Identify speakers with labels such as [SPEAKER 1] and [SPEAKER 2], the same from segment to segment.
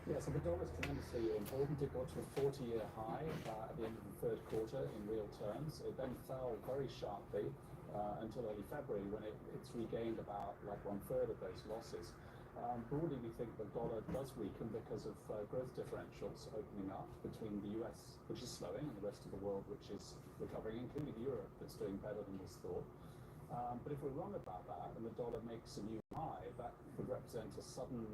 [SPEAKER 1] Yeah, so the dollar is tremendously important. It got to a 40-year high at the end of the third quarter in real terms. It then fell very sharply until early February when it's regained about like one-third of those losses. Broadly, we think the dollar does weaken because of growth differentials opening up between the US, which is slowing, and the rest of the world, which is recovering, including Europe, that's doing better than was thought. But if we're wrong about that and the dollar makes a new high, that would represent a sudden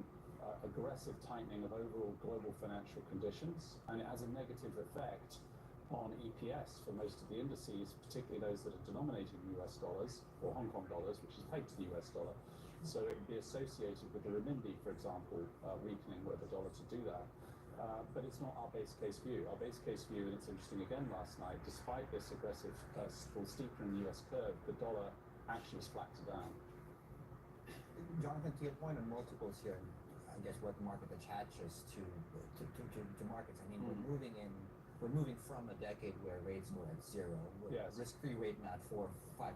[SPEAKER 1] aggressive tightening of overall global financial conditions, and it has a negative effect on EPS for most of the indices, particularly those that are denominated in US dollars or Hong Kong dollars, which is pegged to the US dollar. So it would be associated with the renminbi, for example, weakening were the dollar to do that. But it's not our base case view. Our base case view, and it's interesting again last night, despite this aggressive or steeper in the US curve, the dollar actually was flat to down.
[SPEAKER 2] Jonathan, to your point on multiples here, I guess what the market attaches to markets. I mean, we're moving from a decade where rates were at zero, with risk-free rate not 4 or 5%.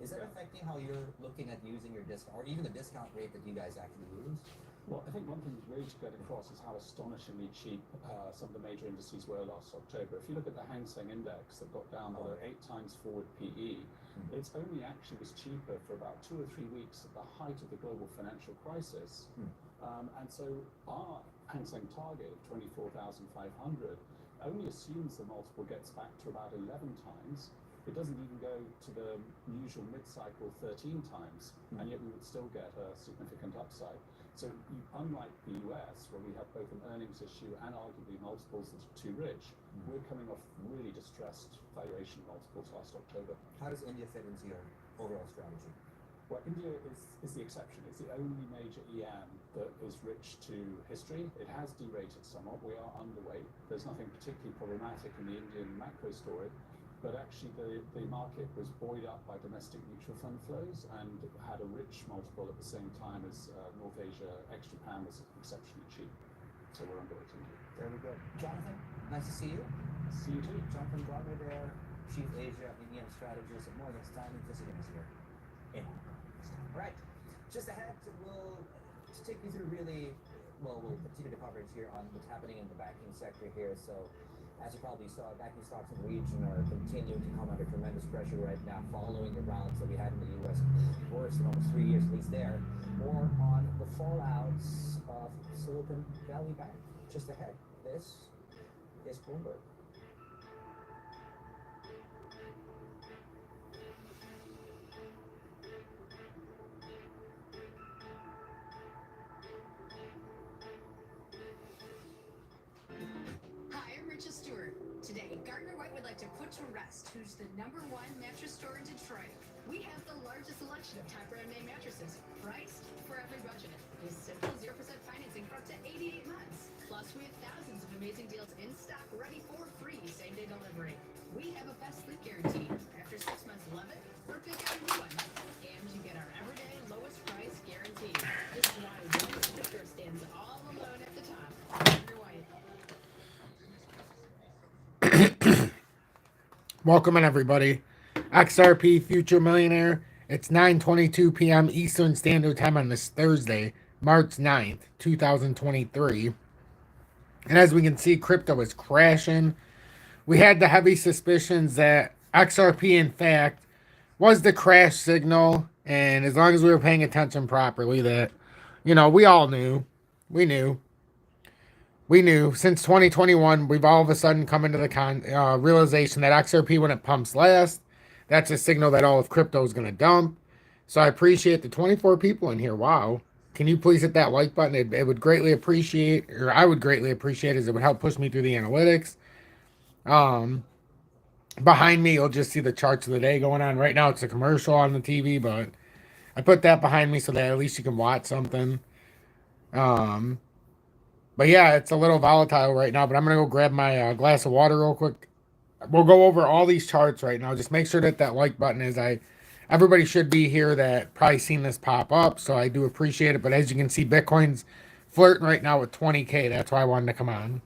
[SPEAKER 2] Is that affecting how you're looking at using your discount, or even the discount rate that you guys actually use?
[SPEAKER 1] Well, I think one thing really to get across is how astonishingly cheap some of the major indices were last October. If you look at the Hang Seng Index that got down below 8 times forward PE, it's only actually was cheaper for about 2 or 3 weeks at the height of the global financial crisis. And so our Hang Seng target of 24,500 only assumes the multiple gets back to about 11 times. It doesn't even go to the usual mid-cycle 13 times, and yet we would still get a significant upside. So unlike the US, where we have both an earnings issue and arguably multiples that are too rich, we're coming off really distressed valuation multiples last October.
[SPEAKER 2] How does India fit into your overall strategy?
[SPEAKER 1] Well, India is the exception. It's the only major EM that is rich to history. It has derated somewhat. We are underweight. There's nothing particularly problematic in the Indian macro story, but actually the market was buoyed up by domestic mutual fund flows and had a rich multiple at the same time as North Asia ex-Japan was exceptionally cheap. So we're underweight India.
[SPEAKER 2] There we go. Jonathan, nice to see you.
[SPEAKER 1] See you too.
[SPEAKER 2] Jonathan Gardner there, Chief Asia EM Strategist at Morgan Stanley, visiting us here in Hong Kong. All right, just ahead, we'll take you through we'll continue the coverage here on what's happening in the banking sector here. So, as you probably saw, banking stocks in the region are continuing to come under tremendous pressure right now, following the rounds that we had in the U.S. Worst in almost 3 years, at least there. More on the fallouts of Silicon Valley Bank. Just ahead, this is Bloomberg.
[SPEAKER 3] To Rest, who's the #1 mattress store in Detroit. We have the largest selection of top brand name mattresses, priced for every budget. With simple 0% financing for up to 88 months. Plus, we have thousands of amazing deals in stock, ready for free same-day delivery. We have a best sleep guarantee. After 6 months, love it or pick out a new one. And you get our everyday lowest price guarantee. This is why one sticker stands all alone at the top. Your White.
[SPEAKER 4] Welcome in, everybody. XRP Future Millionaire. It's 9:22 p.m. Eastern Standard Time on this Thursday, March 9th, 2023. And as we can see, crypto is crashing. We had the heavy suspicions that XRP, in fact, was the crash signal. And as long as we were paying attention properly, that, we all knew. We knew since 2021, we've all of a sudden come into the realization that XRP, when it pumps last, that's a signal that all of crypto is going to dump. So I appreciate the 24 people in here. Wow. Can you please hit that like button? It would greatly appreciate, or I would greatly appreciate, as it would help push me through the analytics. Behind me, you'll just see the charts of the day going on. Right now, it's a commercial on the TV, but I put that behind me so that at least you can watch something. But yeah, it's a little volatile right now, but I'm going to go grab my glass of water real quick. We'll go over all these charts right now. Just make sure that like button is, everybody should be here that probably seen this pop up, so I do appreciate it. But as you can see, Bitcoin's flirting right now with 20K. That's why I wanted to come on.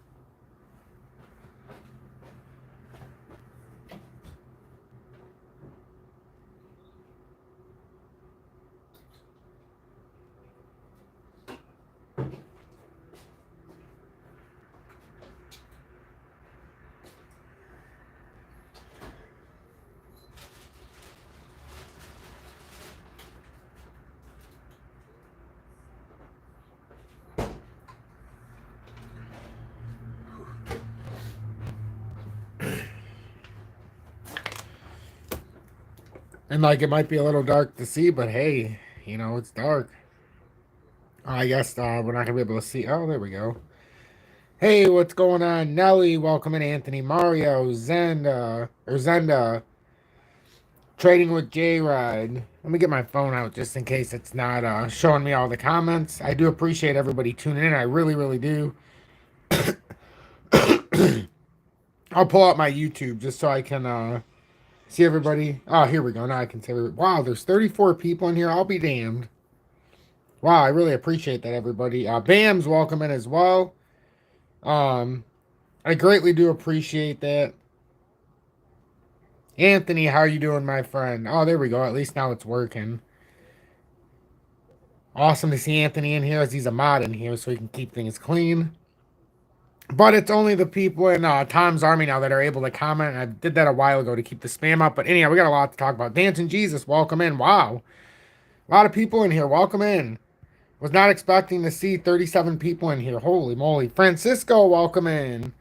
[SPEAKER 4] And like it might be a little dark to see, but hey, you know, it's dark. I guess we're not gonna be able to see. Oh, there we go. Hey, what's going on? Nelly, welcome in. Anthony, Mario, Zenda, trading with J Ride. Let me get my phone out just in case it's not showing me all the comments. I do appreciate everybody tuning in. I really, really do. I'll pull out my YouTube just so I can see everybody. Oh, here we go. Now I can see everybody. Wow, there's 34 people in here. I'll be damned. Wow, I really appreciate that, everybody. Bam's welcome in as well. I greatly do appreciate that. Anthony, how are you doing, my friend? Oh, there we go. At least now it's working. Awesome to see Anthony in here as he's a mod in here so he can keep things clean. But it's only the people in Tom's Army now that are able to comment. And I did that a while ago to keep the spam up. But anyhow, we got a lot to talk about. Dancing Jesus, welcome in. Wow. A lot of people in here. Welcome in. Was not expecting to see 37 people in here. Holy moly. Francisco, welcome in.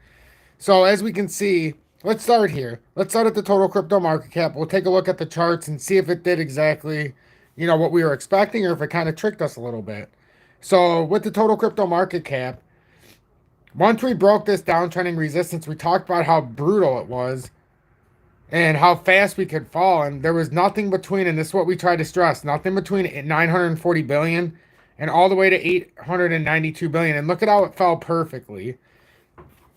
[SPEAKER 4] So as we can see, let's start here. Let's start at the total crypto market cap. We'll take a look at the charts and see if it did exactly, you know, what we were expecting or if it kind of tricked us a little bit. So with the total crypto market cap, once we broke this downtrending resistance, we talked about how brutal it was and how fast we could fall. And there was nothing between, and this is what we tried to stress, nothing between 940 billion and all the way to 892 billion. And look at how it fell perfectly.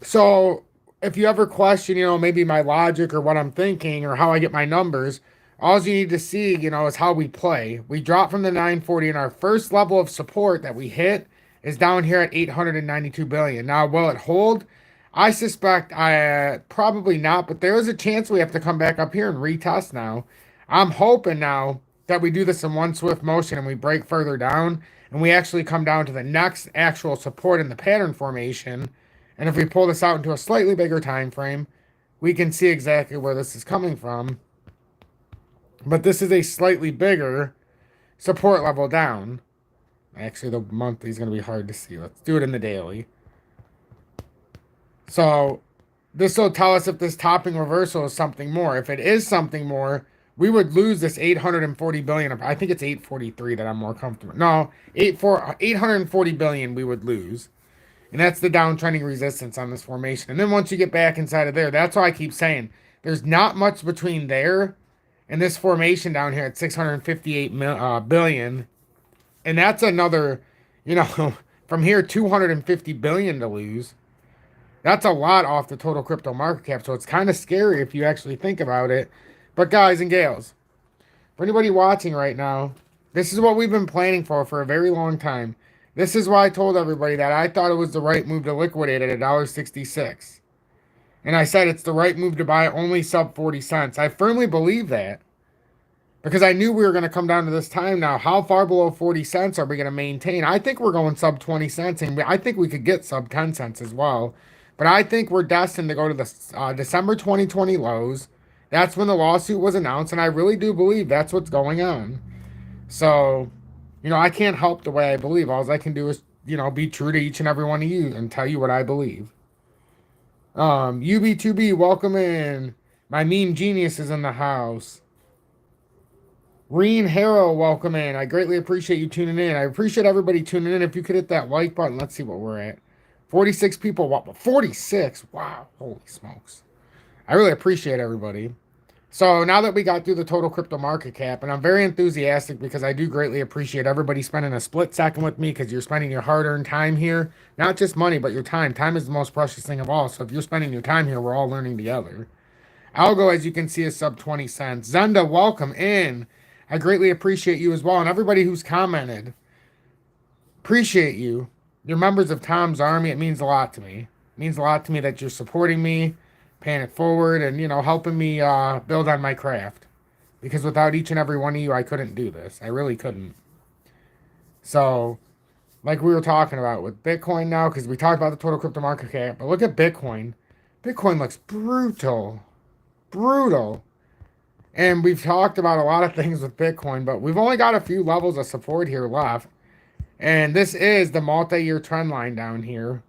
[SPEAKER 4] So if you ever question, you know, maybe my logic or what I'm thinking or how I get my numbers, all you need to see, you know, is how we play. We dropped from the 940 and our first level of support that we hit is down here at 892 billion. Now, will it hold? I suspect probably not, but there is a chance we have to come back up here and retest now. I'm hoping now that we do this in one swift motion and we break further down and we actually come down to the next actual support in the pattern formation. And if we pull this out into a slightly bigger time frame, we can see exactly where this is coming from. But this is a slightly bigger support level down. Actually, the monthly is going to be hard to see. Let's do it in the daily. So this will tell us if this topping reversal is something more. If it is something more, we would lose this 840 billion. I think it's 843 that I'm more comfortable. No, 840 billion we would lose. And that's the downtrending resistance on this formation. And then once you get back inside of there, that's why I keep saying there's not much between there and this formation down here at 658 billion. And that's another, you know, from here, 250 billion to lose. That's a lot off the total crypto market cap. So it's kind of scary if you actually think about it. But guys and gals, for anybody watching right now, this is what we've been planning for a very long time. This is why I told everybody that I thought it was the right move to liquidate at $1.66. And I said it's the right move to buy only sub 40 cents. I firmly believe that. Because I knew we were going to come down to this time now. How far below 40 cents are we going to maintain? I think we're going sub 20 cents. And I think we could get sub 10 cents as well. But I think we're destined to go to the December 2020 lows. That's when the lawsuit was announced. And I really do believe that's what's going on. So, you know, I can't help the way I believe. All I can do is, you know, be true to each and every one of you and tell you what I believe. UB2B, welcome in. My meme genius is in the house. Reen Harrow, welcome in. I greatly appreciate you tuning in. I appreciate everybody tuning in. If you could hit that like button, let's see what we're at. 46 people. Wow, 46. Wow. Holy smokes. I really appreciate everybody. So now that we got through the total crypto market cap, and I'm very enthusiastic because I do greatly appreciate everybody spending a split second with me because you're spending your hard-earned time here. Not just money, but your time. Time is the most precious thing of all. So if you're spending your time here, we're all learning together. Algo, as you can see, is sub 20 cents. Zenda, welcome in. I greatly appreciate you as well. And everybody who's commented, appreciate you. You're members of Tom's Army. It means a lot to me. It means a lot to me that you're supporting me, paying it forward, and, you know, helping me build on my craft. Because without each and every one of you, I couldn't do this. I really couldn't. So, like we were talking about with Bitcoin now, because we talked about the total crypto market cap, but look at Bitcoin. Bitcoin looks brutal. Brutal. And we've talked about a lot of things with Bitcoin, but we've only got a few levels of support here left. And this is the multi-year trend line down here.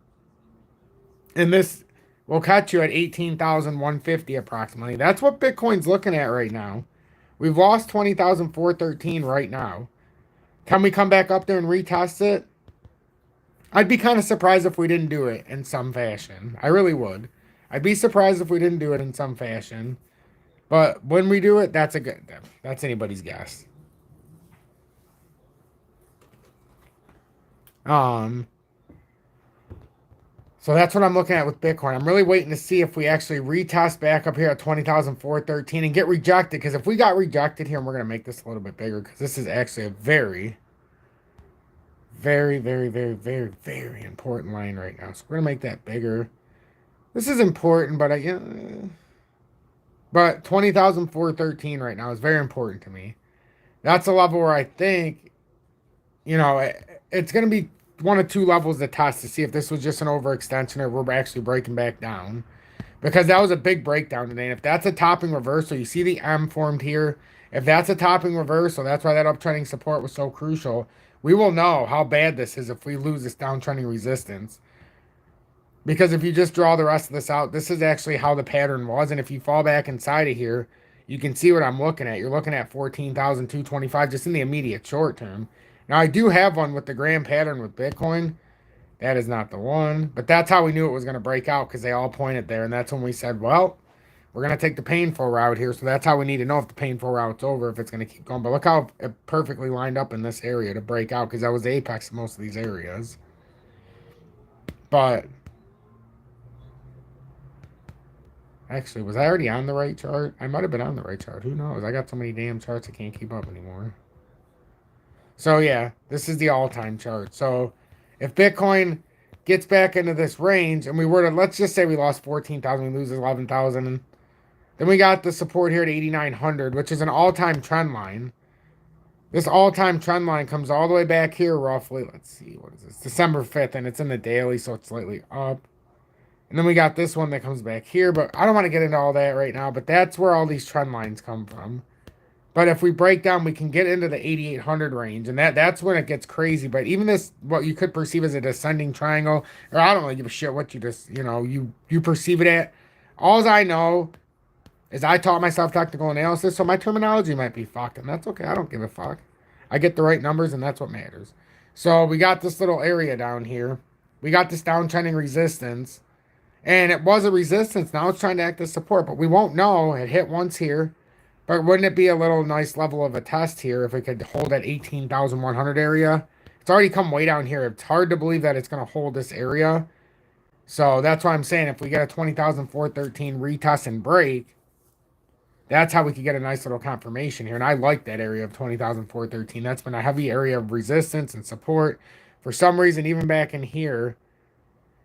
[SPEAKER 4] And this will catch you at 18,150 approximately. That's what Bitcoin's looking at right now. We've lost 20,413 right now. Can we come back up there and retest it? I'd be kind of surprised if we didn't do it in some fashion. I really would. I'd be surprised if we didn't do it in some fashion. But when we do it, that's anybody's guess. So that's what I'm looking at with Bitcoin. I'm really waiting to see if we actually retest back up here at 20,413 and get rejected. Because if we got rejected here, and we're going to make this a little bit bigger, because this is actually a very, very, very, very, very, very important line right now. So we're going to make that bigger. This is important, but but 20,413 right now is very important to me. That's a level where I think, it's going to be one of two levels to test to see if this was just an overextension or we're actually breaking back down. Because that was a big breakdown today. And if that's a topping reversal, you see the M formed here. If that's a topping reversal, that's why that uptrending support was so crucial. We will know how bad this is if we lose this downtrending resistance. Because if you just draw the rest of this out, this is actually how the pattern was. And if you fall back inside of here, you can see what I'm looking at. You're looking at 14,225 just in the immediate short term. Now, I do have one with the grand pattern with Bitcoin. That is not the one. But that's how we knew it was going to break out, because they all pointed there. And that's when we said, well, we're going to take the painful route here. So that's how we need to know if the painful route's over, if it's going to keep going. But look how it perfectly lined up in this area to break out, because that was the apex in most of these areas. But actually, was I already on the right chart? I might have been on the right chart. Who knows? I got so many damn charts I can't keep up anymore. So yeah, this is the all-time chart. So if Bitcoin gets back into this range and we were to, let's just say we lost 14,000, we lose 11,000. Then we got the support here at 8,900, which is an all-time trend line. This all-time trend line comes all the way back here roughly. Let's see, what is this? December 5th, and it's in the daily, so it's slightly up. And then we got this one that comes back here, but I don't want to get into all that right now, but that's where all these trend lines come from. But if we break down, we can get into the 8,800 range, and that's when it gets crazy. But even this, what you could perceive as a descending triangle, or I don't really give a shit what you just, you perceive it at. All I know is I taught myself technical analysis, so my terminology might be fucked, and that's okay. I don't give a fuck. I get the right numbers, and that's what matters. So we got this little area down here. We got this downtrending resistance, and it was a resistance. Now it's trying to act as support, but we won't know. It hit once here. But wouldn't it be a little nice level of a test here if it could hold that 18,100 area? It's already come way down here. It's hard to believe that it's going to hold this area. So that's why I'm saying if we get a 20,413 retest and break, that's how we could get a nice little confirmation here. And I like that area of 20,413. That's been a heavy area of resistance and support. For some reason, even back in here,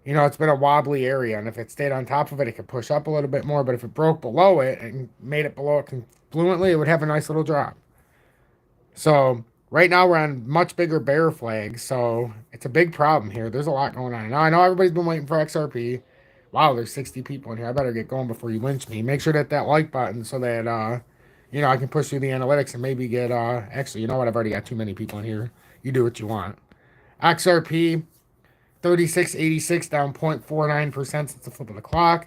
[SPEAKER 4] it's been a wobbly area. And if it stayed on top of it, it could push up a little bit more. But if it broke below it and made it below it fluently, it would have a nice little drop. So right now we're on much bigger bear flags, so it's a big problem here. There's a lot going on. Now I know everybody's been waiting for XRP. Wow, there's 60 people in here. I better get going before you lynch me. Make sure that like button so that I can push through the analytics and maybe get actually, you know what? I've already got too many people in here. You do what you want. XRP 36.86 down 0.49% since the flip of the clock.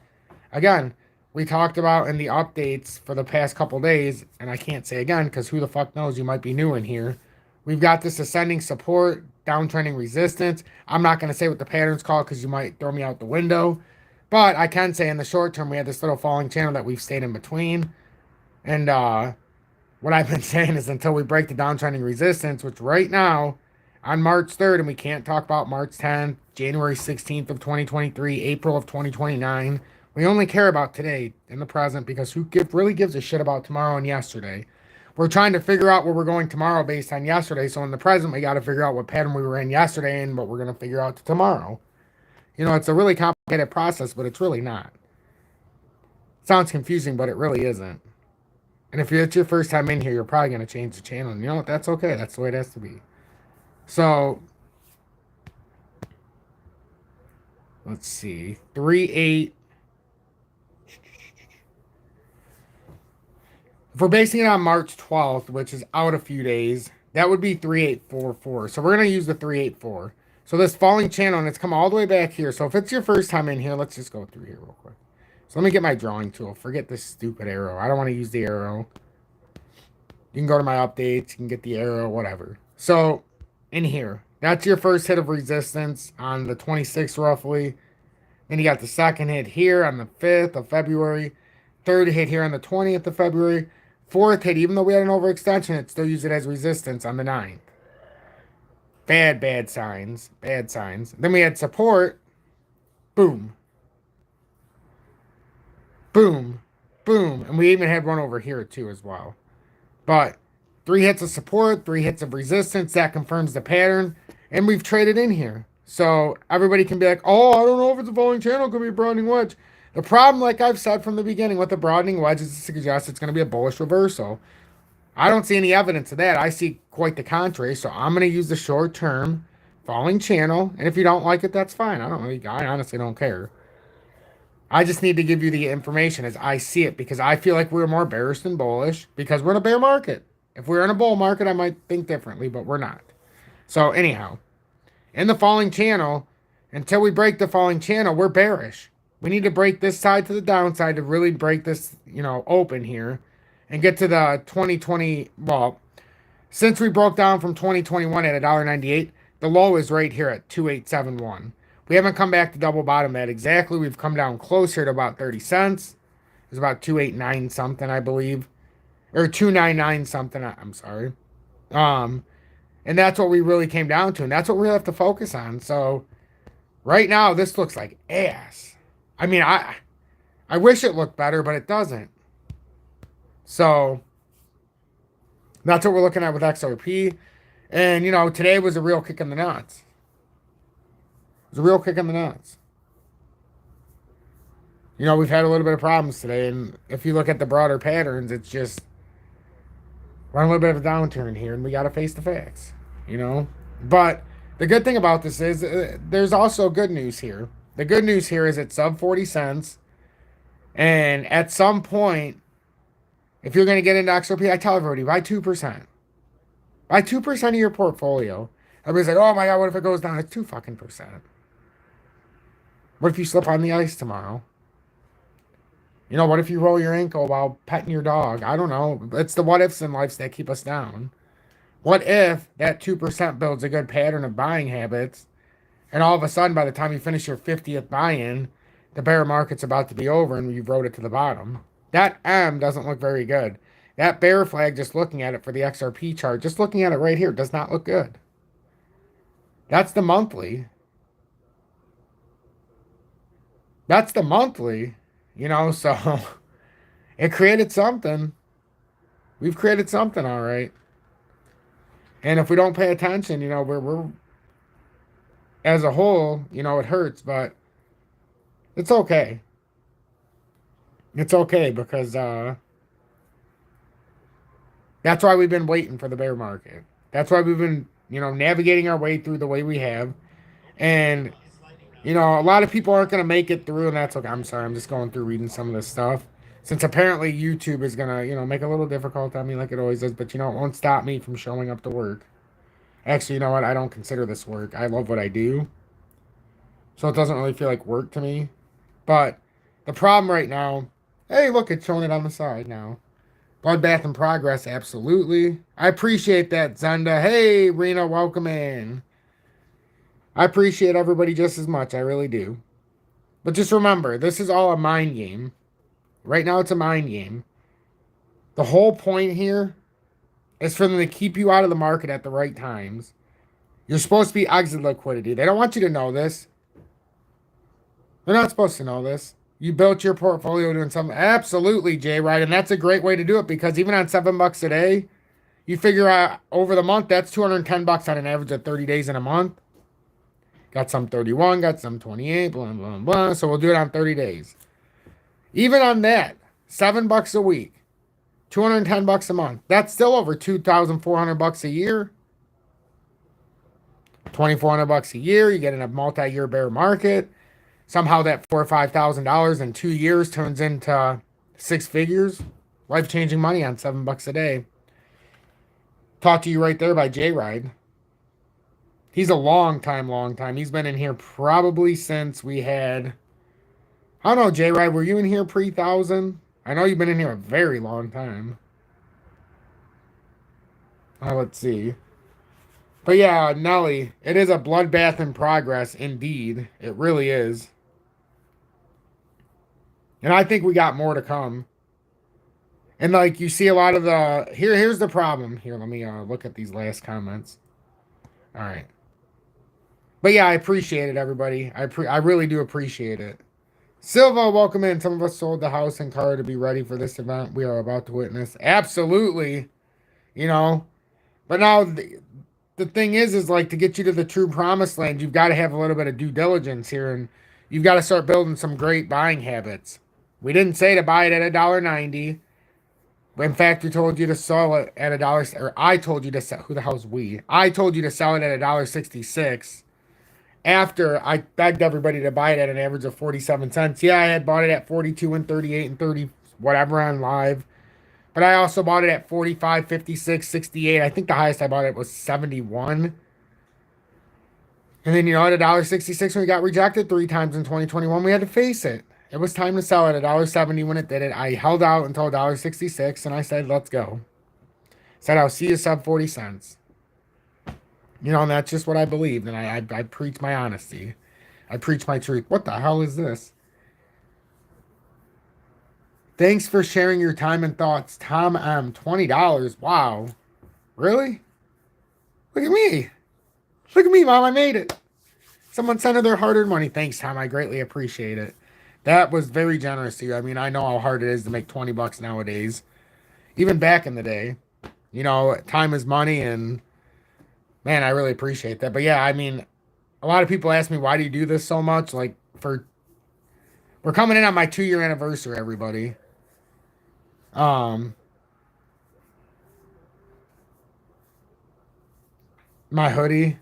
[SPEAKER 4] Again, we talked about in the updates for the past couple days, and I can't say again because who the fuck knows, you might be new in here. We've got this ascending support, downtrending resistance. I'm not going to say what the pattern's called because you might throw me out the window. But I can say in the short term, we had this little falling channel that we've stayed in between. And what I've been saying is until we break the downtrending resistance, which right now, on March 3rd, and we can't talk about March 10th, January 16th of 2023, April of 2029, we only care about today in the present because who really gives a shit about tomorrow and yesterday? We're trying to figure out where we're going tomorrow based on yesterday. So in the present, we got to figure out what pattern we were in yesterday and what we're going to figure out tomorrow. It's a really complicated process, but it's really not. It sounds confusing, but it really isn't. And if it's your first time in here, you're probably going to change the channel. And you know what? That's okay. That's the way it has to be. So let's see. 3.8. If we're basing it on March 12th, which is out a few days, that would be 3844. So we're going to use the 384. So this falling channel, and it's come all the way back here. So if it's your first time in here, let's just go through here real quick. So let me get my drawing tool. Forget this stupid arrow. I don't want to use the arrow. You can go to my updates. You can get the arrow, whatever. So, in here, that's your first hit of resistance on the 26th, roughly. Then you got the second hit here on the 5th of February. Third hit here on the 20th of February. Fourth hit, even though we had an overextension, it still used it as resistance on the 9th. Bad signs. Bad signs. Then we had support. Boom. Boom. Boom. And we even had one over here, too, as well. But 3 hits of support, 3 hits of resistance. That confirms the pattern. And we've traded in here. So everybody can be like, oh, I don't know if it's a falling channel. It could be a broadening wedge. The problem, like I've said from the beginning, with the broadening wedge is to suggest it's going to be a bullish reversal. I don't see any evidence of that. I see quite the contrary. So I'm going to use the short-term falling channel. And if you don't like it, that's fine. I honestly don't care. I just need to give you the information as I see it, because I feel like we're more bearish than bullish because we're in a bear market. If we're in a bull market, I might think differently, but we're not. So anyhow, in the falling channel, until we break the falling channel, we're bearish. We need to break this side to the downside to really break this, open here and get to the 2020. Well, since we broke down from 2021 at $1.98, the low is right here at 2871. We haven't come back to double bottom at exactly. We've come down closer to about 30 cents. It's about 289 something, I believe. Or 299 something, I'm sorry. And that's what we really came down to. And that's what we have to focus on. So right now, this looks like ass. I mean, I wish it looked better, but it doesn't. So that's what we're looking at with XRP. And, today was a real kick in the nuts. It was a real kick in the nuts. We've had a little bit of problems today. And if you look at the broader patterns, it's just, we're on a little bit of a downturn here. And we got to face the facts, But the good thing about this is there's also good news here. The good news here is it's sub 40 cents. And at some point, if you're going to get into XRP, I tell everybody, buy 2%. Buy 2% of your portfolio. Everybody's like, oh my God, what if it goes down? It's 2 fucking percent. What if you slip on the ice tomorrow? What if you roll your ankle while petting your dog? I don't know. It's the what ifs in life that keep us down. What if that 2% builds a good pattern of buying habits, and all of a sudden, by the time you finish your 50th buy-in, the bear market's about to be over and you've rode it to the bottom? That M doesn't look very good. That bear flag, just looking at it for the XRP chart, just looking at it right here, does not look good. That's the monthly. That's the monthly, so it created something. We've created something, all right. And if we don't pay attention, we're as a whole, it hurts, but it's okay. It's okay because that's why we've been waiting for the bear market. That's why we've been, navigating our way through the way we have. And, a lot of people aren't going to make it through, and that's okay. I'm sorry. I'm just going through reading some of this stuff. Since apparently YouTube is going to, make it a little difficult on me like it always does. But, it won't stop me from showing up to work. Actually, you know what? I don't consider this work. I love what I do. So it doesn't really feel like work to me. But the problem right now, hey, look, it's showing it on the side now. Bloodbath in progress, absolutely. I appreciate that, Zenda. Hey, Rena, welcome in. I appreciate everybody just as much. I really do. But just remember, this is all a mind game. Right now, it's a mind game. The whole point here is for them to keep you out of the market at the right times. You're supposed to be exit liquidity. They don't want you to know this. They're not supposed to know this. You built your portfolio doing something. Absolutely, Jay, right? And that's a great way to do it, because even on $7 a day, you figure out over the month, that's $210 on an average of 30 days in a month. Got some 31, got some 28, blah, blah, blah. So we'll do it on 30 days. Even on that, $7 a week, $210 a month. That's still over $2,400 a year. $2,400 a year. You get in a multi-year bear market. Somehow that $4,000 or $5,000 in 2 years turns into 6 figures. Life-changing money on $7 a day. Taught to you right there by J-Ride. He's a long time. He's been in here probably since we had... I don't know, J-Ride, were you in here pre-1000? I know you've been in here a very long time. Let's see. But yeah, Nelly, it is a bloodbath in progress, indeed. It really is. And I think we got more to come. And like you see a lot of the here's the problem. Here, let me look at these last comments. All right. But yeah, I appreciate it, everybody. I really do appreciate it. Silva, welcome in. Some of us sold the house and car to be ready for this event we are about to witness. Absolutely. You know. But now the thing is like to get you to the true promised land, you've got to have a little bit of due diligence here, and you've got to start building some great buying habits. We didn't say to buy it at $1.90. In fact, we told you to sell it at $1, or I told you to sell. Who the hell's we? I told you to sell it at $1.66. After I begged everybody to buy it at an average of 47 cents. Yeah, I had bought it at 42 and 38 and 30 whatever on live. But I also bought it at 45, 56, 68. I think the highest I bought it was 71. And then, at $1.66 when we got rejected 3 times in 2021, we had to face it. It was time to sell it at $1.70 when it did it. I held out until $1.66 and I said, let's go. Said I'll see you sub 40 cents. And that's just what I believed. And I preach my honesty. I preach my truth. What the hell is this? Thanks for sharing your time and thoughts. Tom M. $20. Wow. Really? Look at me. Look at me, Mom. I made it. Someone sent her their hard-earned money. Thanks, Tom. I greatly appreciate it. That was very generous to you. I mean, I know how hard it is to make $20 nowadays. Even back in the day. Time is money, and man, I really appreciate that. But yeah, I mean, a lot of people ask me, why do you do this so much? Like, we're coming in on my 2-year anniversary, everybody. My hoodie.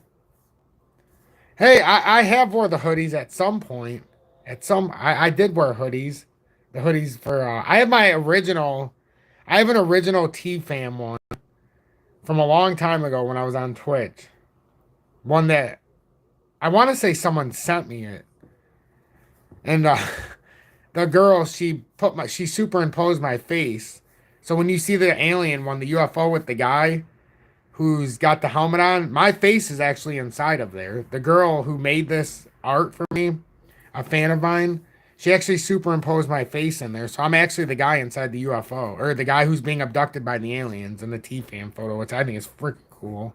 [SPEAKER 4] Hey, I have wore the hoodies at some point. I did wear hoodies. The hoodies for, I have an original TFAM one from a long time ago when I was on Twitch. One that, I want to say someone sent me it. And, the girl, she superimposed my face. So when you see the alien one, the UFO with the guy who's got the helmet on, my face is actually inside of there. The girl who made this art for me, a fan of mine, she actually superimposed my face in there. So I'm actually the guy inside the UFO, or the guy who's being abducted by the aliens in the TFAM photo, which I think is freaking cool.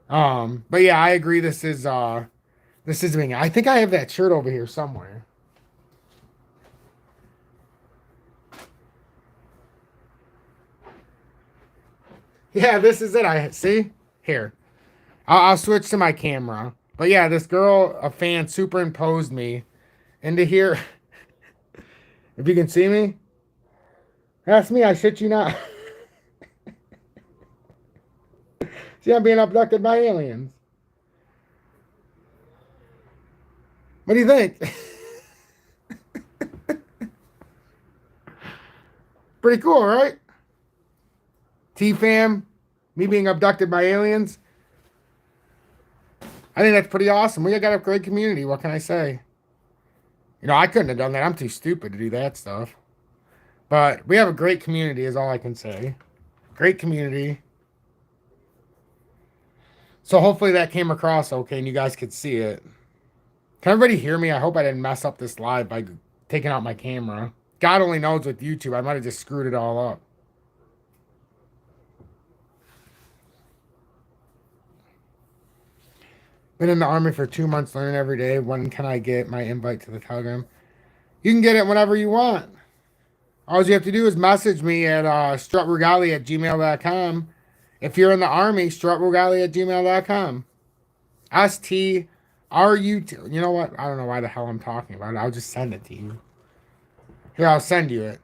[SPEAKER 4] But yeah, I agree. This is being, I think I have that shirt over here somewhere. Yeah, this is it. I see here. I'll switch to my camera. But yeah, this girl, a fan, superimposed me into here. If you can see me, that's me. I shit you not. See, I'm being abducted by aliens. What do you think? Pretty cool, right? TFAM, me being abducted by aliens. I think that's pretty awesome. We got a great community. What can I say? I couldn't have done that. I'm too stupid to do that stuff. But we have a great community is all I can say. Great community. So hopefully that came across okay and you guys could see it. Can everybody hear me? I hope I didn't mess up this live by taking out my camera. God only knows with YouTube. I might have just screwed it all up. Been in the Army for 2 months, learning every day. When can I get my invite to the Telegram? You can get it whenever you want. All you have to do is message me at strutregali@gmail.com. If you're in the Army, strutregali@gmail.com. STRUT. You know what? I don't know why the hell I'm talking about it. I'll just send it to you. Here, I'll send you it.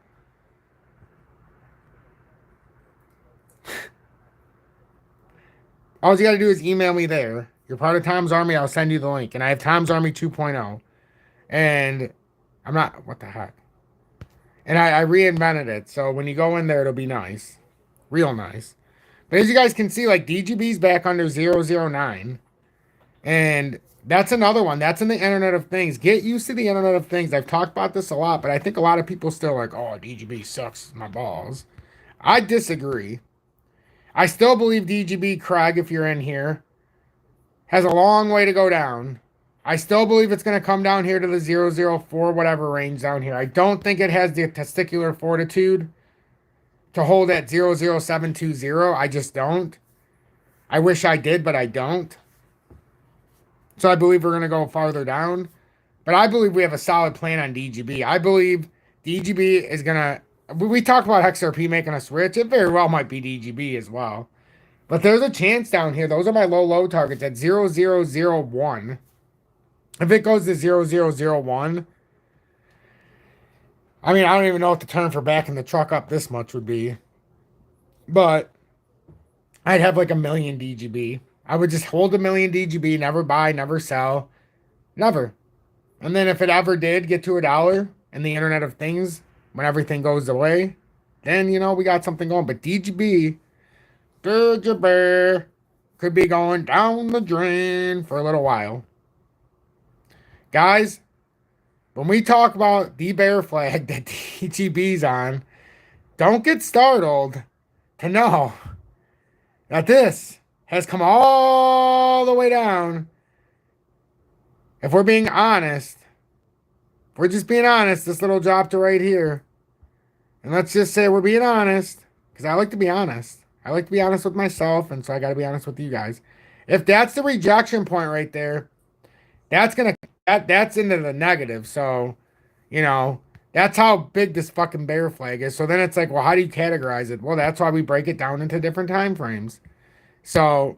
[SPEAKER 4] All you got to do is email me there. You're part of Tom's Army, I'll send you the link. And I have Tom's Army 2.0. And I'm not, what the heck? And I reinvented it. So when you go in there, it'll be nice. Real nice. But as you guys can see, like DGB's back under 009. And that's another one. That's in the Internet of Things. Get used to the Internet of Things. I've talked about this a lot, but I think a lot of people still like, oh, DGB sucks my balls. I disagree. I still believe DGB, Craig, if you're in here, has a long way to go down. I still believe it's going to come down here to the 004 whatever range down here. I don't think it has the testicular fortitude to hold at 00720. I just don't. I wish I did, but I don't. So I believe we're going to go farther down. But I believe we have a solid plan on DGB. I believe DGB is going to... We talked about XRP making a switch. It very well might be DGB as well. But there's a chance down here. Those are my low targets at 0001. If it goes to 0001, I mean, I don't even know what the turn for backing the truck up this much would be. But I'd have like 1 million DGB. I would just hold 1 million DGB, never buy, never sell. Never. And then if it ever did get to $1 in the Internet of Things, when everything goes away, then, you know, we got something going. But DGB could be going down the drain for a little while. Guys, when we talk about the bear flag that DGB's on, don't get startled to know that this has come all the way down. If we're being honest, if we're just being honest, this little drop to right here. And let's just say we're being honest, because I like to be honest. I like to be honest with myself, and so I got to be honest with you guys. If that's the rejection point right there, that's into the negative. So, you know, that's how big this fucking bear flag is. So then it's like, well, how do you categorize it? Well, that's why we break it down into different time frames. So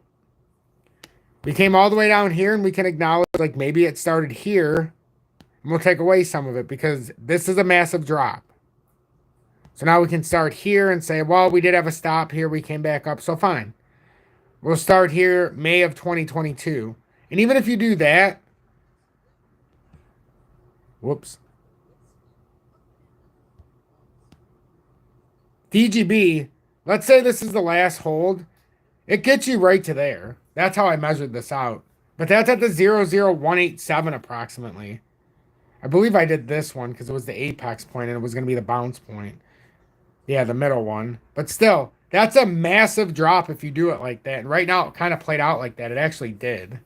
[SPEAKER 4] we came all the way down here, and we can acknowledge, like, maybe it started here, and we'll take away some of it because this is a massive drop. So now we can start here and say, well, we did have a stop here. We came back up. So fine. We'll start here May of 2022. And even if you do that, whoops. DGB, let's say this is the last hold. It gets you right to there. That's how I measured this out. But that's at the 00187 approximately. I believe I did this one because it was the apex point and it was going to be the bounce point. Yeah, the middle one. But still, that's a massive drop if you do it like that. And right now, it kind of played out like that. It actually did.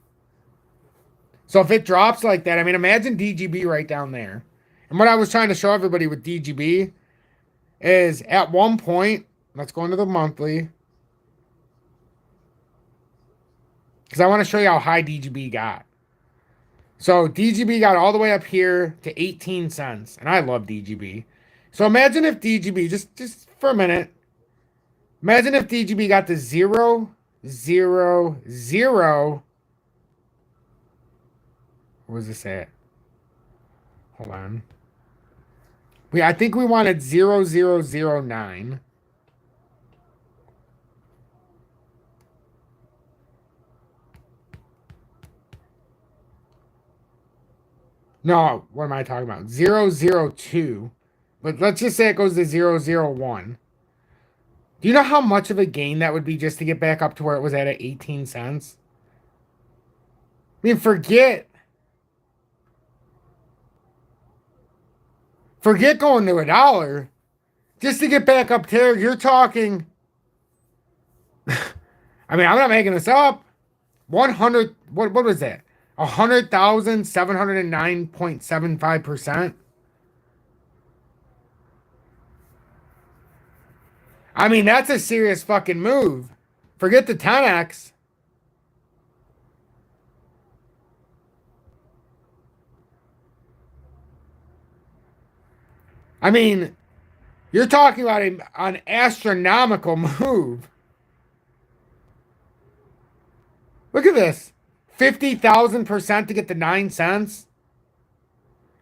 [SPEAKER 4] So if it drops like that, I mean, imagine DGB right down there. And what I was trying to show everybody with DGB is at one point, let's go into the monthly. Because I want to show you how high DGB got. So DGB got all the way up here to 18 cents. And I love DGB. So imagine if DGB, just for a minute, imagine if DGB got to 0, 0, 0. What was this at? Hold on. I think we wanted 0009. No, what am I talking about? 002. But let's just say it goes to 001. Do you know how much of a gain that would be just to get back up to where it was at 18 cents? I mean, forget going to $1. Just to get back up there, you're talking... I mean, I'm not making this up. 100... What was that? 100,709.75%. I mean, that's a serious fucking move. Forget the 10x. I mean, you're talking about an astronomical move. Look at this. 50,000% to get to 9 cents.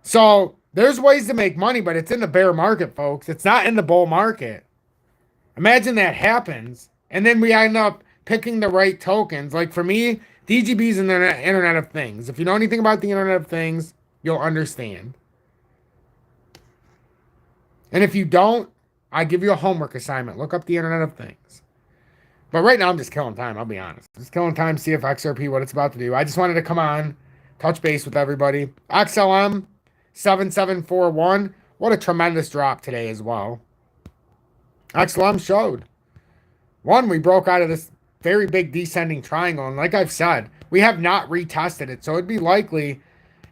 [SPEAKER 4] So there's ways to make money, but it's in the bear market, folks. It's not in the bull market. Imagine that happens. And then we end up picking the right tokens. Like for me, DGB's in the Internet of Things. If you know anything about the Internet of Things, you'll understand. And if you don't, I give you a homework assignment. Look up the Internet of Things. But right now, I'm just killing time, I'll be honest. Just killing time, see if XRP, what it's about to do. I just wanted to come on, touch base with everybody. XLM, 7741. What a tremendous drop today as well. XLM showed. One, we broke out of this very big descending triangle. And like I've said, we have not retested it. So it'd be likely.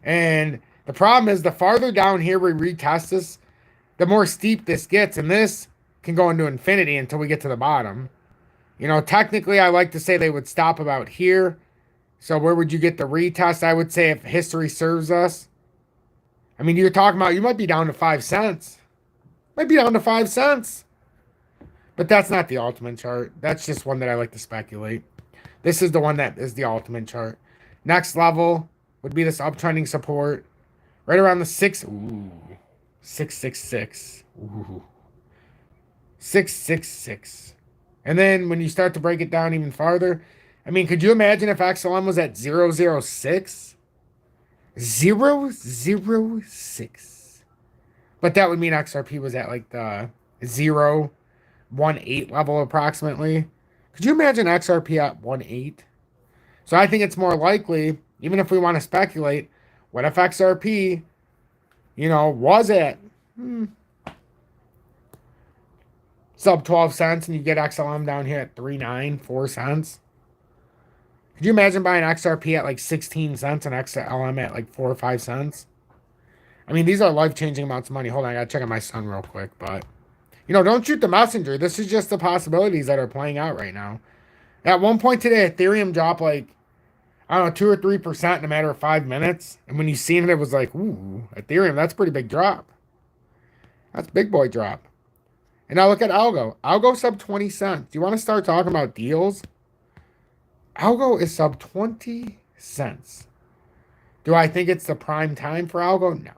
[SPEAKER 4] And the problem is the farther down here we retest this, the more steep this gets. And this can go into infinity until we get to the bottom. You know, technically, I like to say they would stop about here. So where would you get the retest? I would say if history serves us. I mean, you're talking about, you might be down to 5 cents. Might be down to 5 cents. But that's not the ultimate chart. That's just one that I like to speculate. This is the one that is the ultimate chart. Next level would be this uptrending support. Right around the 666. Ooh. 666. And then when you start to break it down even farther, I mean, could you imagine if XLM was at 006? 006. But that would mean XRP was at like the 0.18 level approximately. Could you imagine XRP at 1.8? So I think it's more likely, even if we want to speculate, what if XRP, you know, was at sub 12 cents and you get XLM down here at 3.9, 4 cents? Could you imagine buying XRP at like 16 cents and XLM at like 4 or 5 cents? I mean, these are life-changing amounts of money. Hold on, I gotta check on my son real quick. But, you know, don't shoot the messenger. This is just the possibilities that are playing out right now. At one point today, Ethereum dropped like, I don't know, 2 or 3% in a matter of 5 minutes. And when you seen it, it was like, ooh, Ethereum, that's a pretty big drop. That's a big boy drop. And now look at Algo. Algo sub 20 cents. Do you want to start talking about deals? Algo is sub 20 cents. Do I think it's the prime time for Algo? No.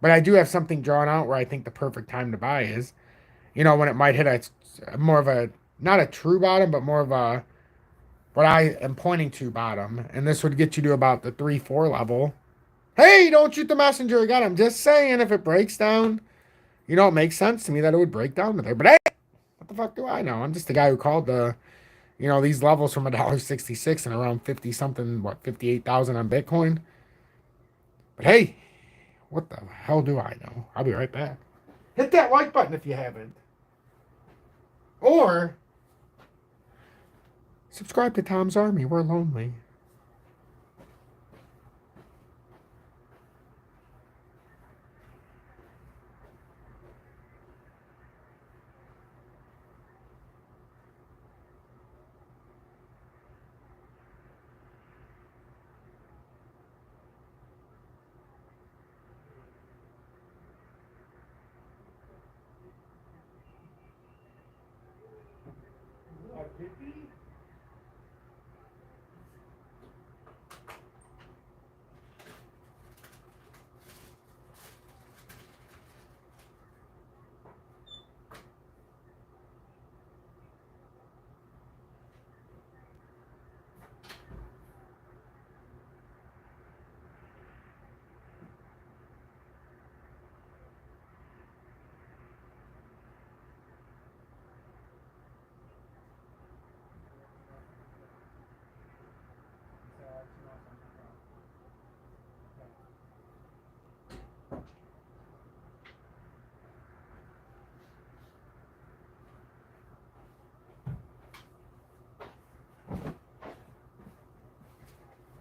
[SPEAKER 4] But I do have something drawn out where I think the perfect time to buy is, you know, when it might hit a more of a, not a true bottom, but more of a, what I am pointing to bottom. And this would get you to about the 3-4 level. Hey, don't shoot the messenger again. I'm just saying if it breaks down, you know, it makes sense to me that it would break down to there. But hey, what the fuck do I know? I'm just the guy who called the, you know, these levels from $1.66 and around 50 something, what, 58,000 on Bitcoin. But hey, what the hell do I know? I'll be right back. Hit that like button if you haven't. Or subscribe to Tom's Army. We're lonely.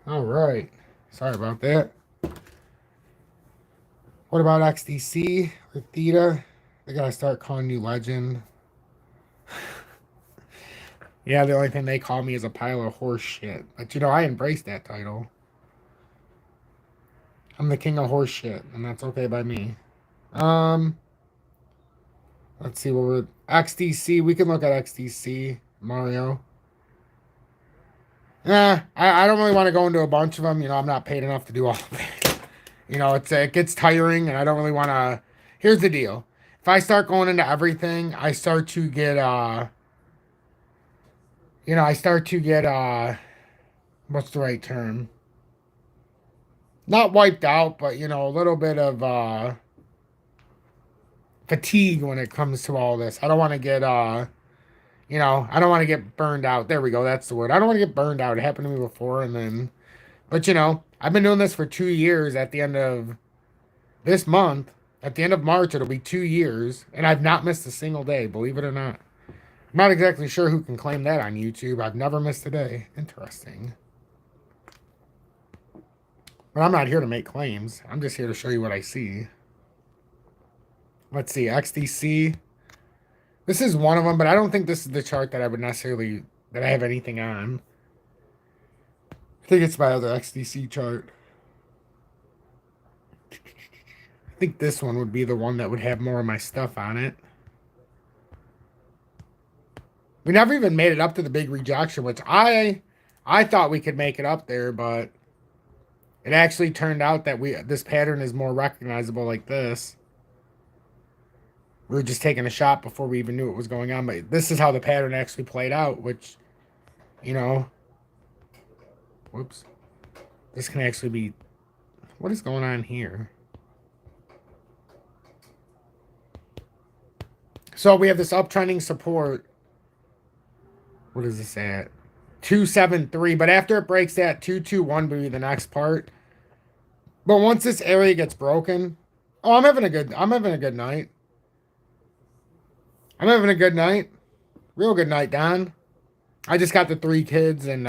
[SPEAKER 4] All right. Sorry about that. What about XDC or Theta? They gotta start calling you legend. Yeah, the only thing they call me is a pile of horse shit. But you know, I embrace that title. I'm the king of horse shit, and that's okay by me. Let's see what we're XDC. We can look at XDC, Mario. I don't really want to go into a bunch of them. You know, I'm not paid enough to do all of it. You know, it gets tiring, and I don't really want to. Here's the deal: if I start going into everything, I start to get what's the right term? Not wiped out, but you know, a little bit of fatigue when it comes to all this. I don't want to get you know, I don't want to get burned out. There we go. That's the word. I don't want to get burned out. It happened to me before, and then, but you know, I've been doing this for 2 years. At the end of this month, at the end of March, it'll be 2 years, and I've not missed a single day. Believe it or not, I'm not exactly sure who can claim that on YouTube. I've never missed a day. Interesting. But I'm not here to make claims. I'm just here to show you what I see. Let's see. XDC. This is one of them, but I don't think this is the chart that I would necessarily... that I have anything on. I think it's my other XDC chart. I think this one would be the one that would have more of my stuff on it. We never even made it up to the big rejection, which I thought we could make it up there, but it actually turned out that this pattern is more recognizable like this. We were just taking a shot before we even knew what was going on, but this is how the pattern actually played out, which, you know, whoops. This can actually be, what is going on here? So we have this uptrending support. What is this at? 273. But after it breaks that, 221 will be the next part. But once this area gets broken, oh, I'm having a good night. I'm having a good night. Real good night, Don. I just got the 3 kids and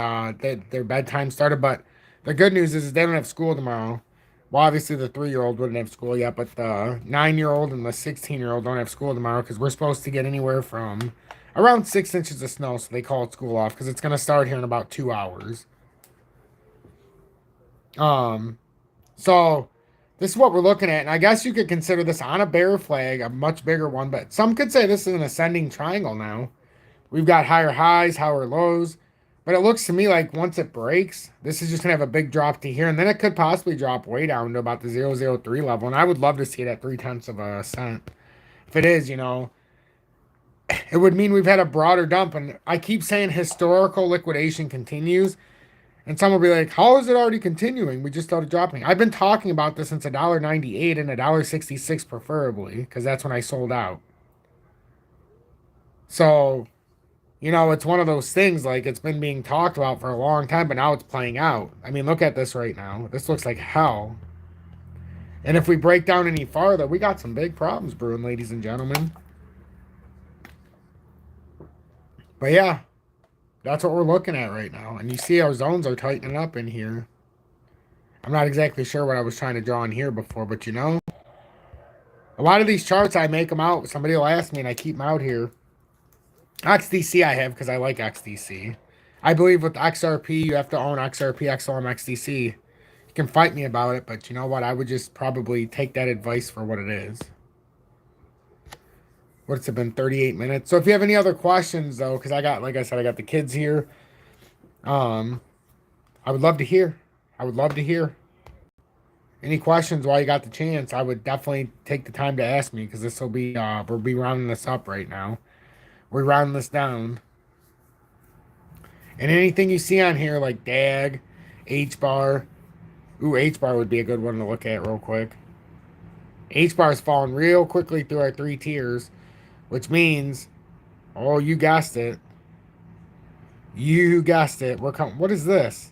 [SPEAKER 4] their bedtime started. But the good news is they don't have school tomorrow. Well, obviously the 3-year-old wouldn't have school yet, but the 9-year-old and the 16-year-old don't have school tomorrow because we're supposed to get anywhere from around 6 inches of snow, so they call it school off because it's going to start here in about 2 hours. So this is what we're looking at, and I guess you could consider this on a bear flag, a much bigger one, but some could say this is an ascending triangle now. We've got higher highs, higher lows, but it looks to me like once it breaks, this is just going to have a big drop to here, and then it could possibly drop way down to about the 003 level, and I would love to see it at 0.3 of a cent. If it is, you know, it would mean we've had a broader dump, and I keep saying historical liquidation continues, and some will be like, how is it already continuing? We just started dropping. I've been talking about this since $1.98 and $1.66 preferably, because that's when I sold out. So, you know, it's one of those things, like, it's been being talked about for a long time, but now it's playing out. I mean, look at this right now. This looks like hell. And if we break down any farther, we got some big problems brewing, ladies and gentlemen. But yeah, that's what we're looking at right now. And you see our zones are tightening up in here. I'm not exactly sure what I was trying to draw in here before, but you know, a lot of these charts, I make them out. Somebody will ask me and I keep them out here. XDC I have because I like XDC. I believe with XRP, you have to own XRP, XLM, XDC. You can fight me about it, but you know what? I would just probably take that advice for what it is. What's it been, 38 minutes? So if you have any other questions, though, because I got, like I said, I got the kids here. I would love to hear. Any questions while you got the chance, I would definitely take the time to ask me, because this will be, we'll be rounding this up right now. We're rounding this down. And anything you see on here, like DAG, H-bar. Ooh, H-bar would be a good one to look at real quick. H-bar is falling real quickly through our 3 tiers. Which means, oh, you guessed it. You guessed it. What is this?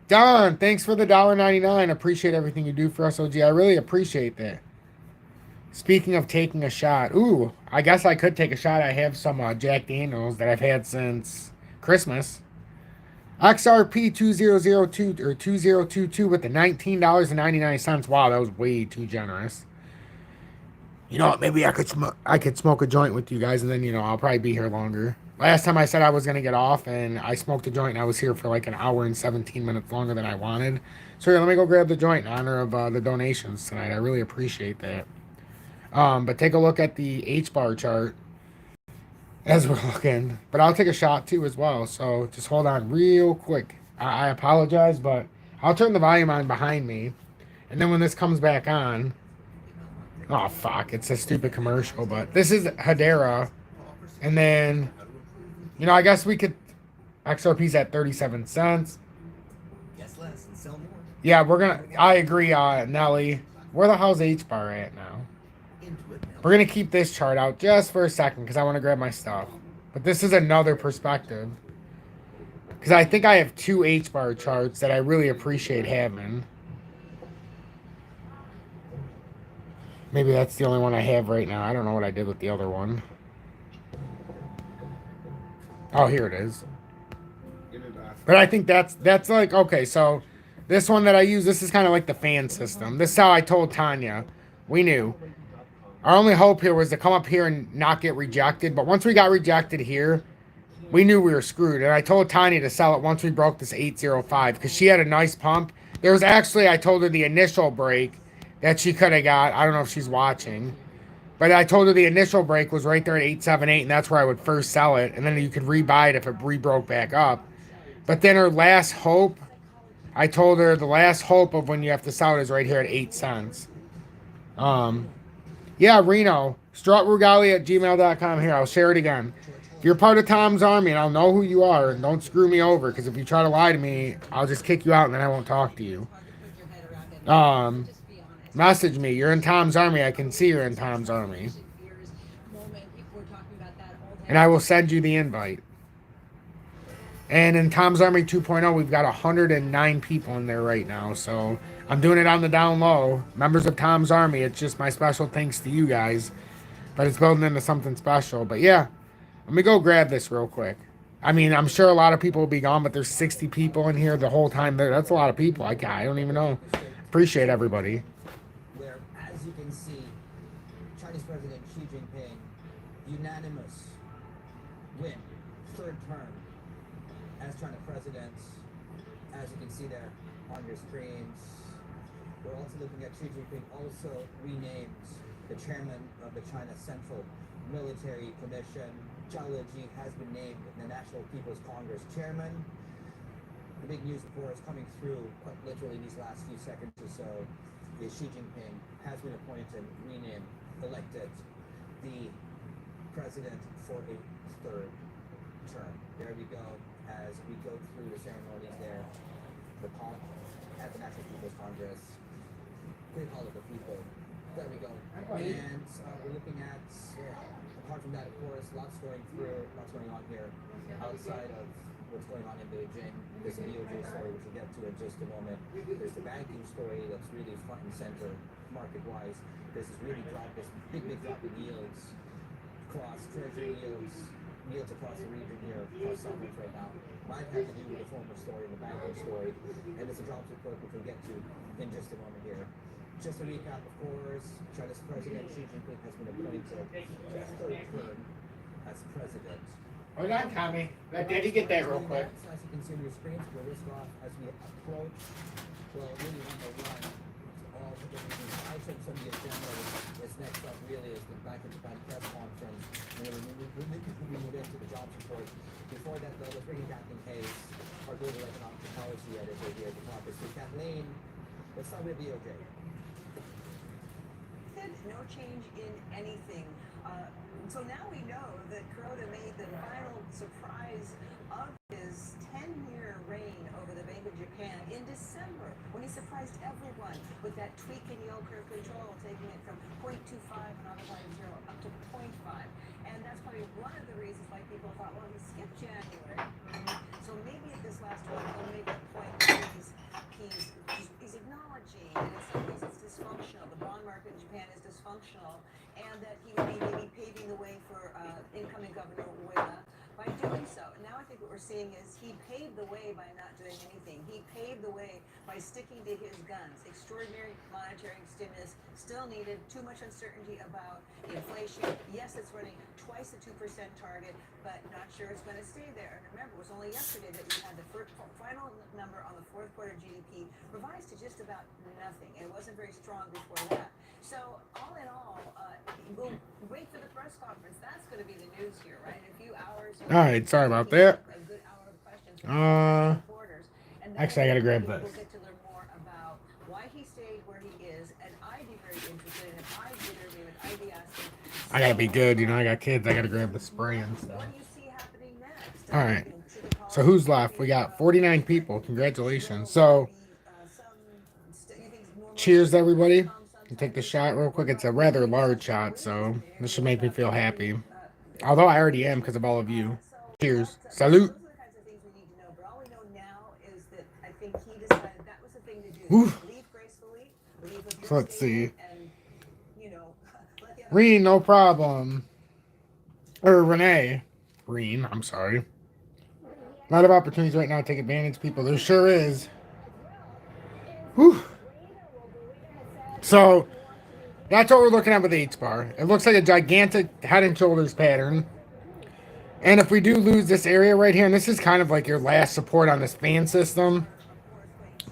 [SPEAKER 4] Don, thanks for the $1.99. Appreciate everything you do for us, OG. I really appreciate that. Speaking of taking a shot, ooh, I guess I could take a shot. I have some Jack Daniels that I've had since Christmas. XRP 2002 or 2022 with the $19.99. Wow, that was way too generous. You know what, maybe I could smoke a joint with you guys, and then, you know, I'll probably be here longer. Last time I said I was going to get off, and I smoked a joint, and I was here for like an hour and 17 minutes longer than I wanted. So here, let me go grab the joint in honor of the donations tonight. I really appreciate that. But take a look at the H-bar chart as we're looking. But I'll take a shot, too, as well. So just hold on real quick. I apologize, but I'll turn the volume on behind me. And then when this comes back on... Oh, fuck. It's a stupid commercial, but this is Hedera. And then, you know, I guess we could... XRP's at 37 cents.
[SPEAKER 2] Guess less and sell more.
[SPEAKER 4] Yeah, we're going to... I agree, Nelly. Where the hell's H-bar at now? We're going to keep this chart out just for a second because I want to grab my stuff. But this is another perspective. Because I think I have 2 H-bar charts that I really appreciate having. Maybe that's the only one I have right now. I don't know what I did with the other one. Oh, here it is. But I think that's like, okay, so this one that I use, this is kind of like the fan system. This is how I told Tanya. We knew. Our only hope here was to come up here and not get rejected. But once we got rejected here, we knew we were screwed. And I told Tanya to sell it once we broke this 805 because she had a nice pump. There was actually, I told her the initial break that she could have got. I don't know if she's watching. But I told her the initial break was right there at 878, and that's where I would first sell it. And then you could rebuy it if it re-broke back up. But then her last hope, I told her the last hope of when you have to sell it is right here at 8 cents. Yeah, Reno, strutregali@gmail.com. Here, I'll share it again. If you're part of Tom's Army, and I'll know who you are, and don't screw me over, because if you try to lie to me, I'll just kick you out, and then I won't talk to you. Message me. You're in Tom's Army. I can see you're in Tom's Army. And I will send you the invite. And in Tom's Army 2.0, we've got 109 people in there right now. So I'm doing it on the down low. Members of Tom's Army, it's just my special thanks to you guys. But it's building into something special. But yeah, let me go grab this real quick. I mean, I'm sure a lot of people will be gone, but there's 60 people in here the whole time. That's a lot of people. I don't even know. Appreciate everybody.
[SPEAKER 2] Where, as you can see, Chinese President Xi Jinping, unanimous win, third term as China president. As you can see there on your screens, we're also looking at Xi Jinping also renamed the chairman of the China Central Military Commission. Zhao Leji has been named the National People's Congress chairman. The big news, of course, coming through quite literally these last few seconds or so is Xi Jinping has been appointed, renamed, elected the president for a third term. There we go, as we go through the ceremonies there, the pomp at the National People's Congress, great hall of the people. There we go. And we're looking at, apart from that, of course, lots going on here outside of what's going on in Beijing. There's an ELUSIVE story, which we'll get to in just a moment. There's the banking story that's really front and center market-wise. This has really dropped, this big drop in yields across treasury yields across the region here, across sovereigns right now. Might have to do with the former story, the banking story. And there's a jobs report, which we'll get to in just a moment here. Just to recap, of course, China's President Xi Jinping has been appointed to his third term as president.
[SPEAKER 4] Hold on, Tommy. Let Daddy get that real quick.
[SPEAKER 2] As you can see on your screens, we'll list off as we approach, well, really one by one, all the different items on the agenda. Is next up really is the Bank of Japan press conference. And then we move into the jobs report. Before that, though, let's bring in Kathleen Hayes, our global economic policy editor here at the top. So Kathleen, let's start with DOJ.
[SPEAKER 5] No change in anything. So now we know that Kuroda made the final surprise of his 10-year reign over the Bank of Japan in December, when he surprised everyone with that tweak in yield curve control, taking it from 0.25 non-defined zero up to 0.5. And that's probably one of the reasons why people thought, well, he skipped January. So maybe at this last one, he'll make a point that he's acknowledging that in some ways it's dysfunctional. The bond market in Japan is dysfunctional, and that he would be paving the way for incoming Governor Ueda by doing so. And now I think what we're seeing is he paved the way by not doing anything. He paved the way by sticking to his guns. Extraordinary monetary stimulus still needed. Too much uncertainty about inflation. Yes, it's running twice the 2% target, but not sure it's going to stay there. And remember, it was only yesterday that we had the final number on the fourth quarter GDP revised to just about nothing. And it wasn't very strong before that. So all in all, we'll wait for the press conference. That's going to be the news here, right? In a few hours.
[SPEAKER 4] All right, sorry about that.
[SPEAKER 5] A good hour of questions from reporters.
[SPEAKER 4] Actually, I gotta grab this.
[SPEAKER 5] We'll get to learn more about why he stayed where he is, and I'd be very interested. And if I did interview with, I'd be asking.
[SPEAKER 4] I gotta be good, I got kids. I gotta grab the spray and stuff.
[SPEAKER 5] What do you see happening next?
[SPEAKER 4] All right. So who's left? We got 49 people. Congratulations. So, cheers, everybody. You take the shot real quick. It's a rather large shot, so this should make me feel happy. Although I already am because of all of you. Cheers. Salute. So let's see. Reen, no problem. Or Renee. Reen, I'm sorry. A lot of opportunities right now to take advantage, people. There sure is. Whew. So that's what we're looking at with H bar. It looks like a gigantic head and shoulders pattern. And if we do lose this area right here, and this is kind of like your last support on this fan system,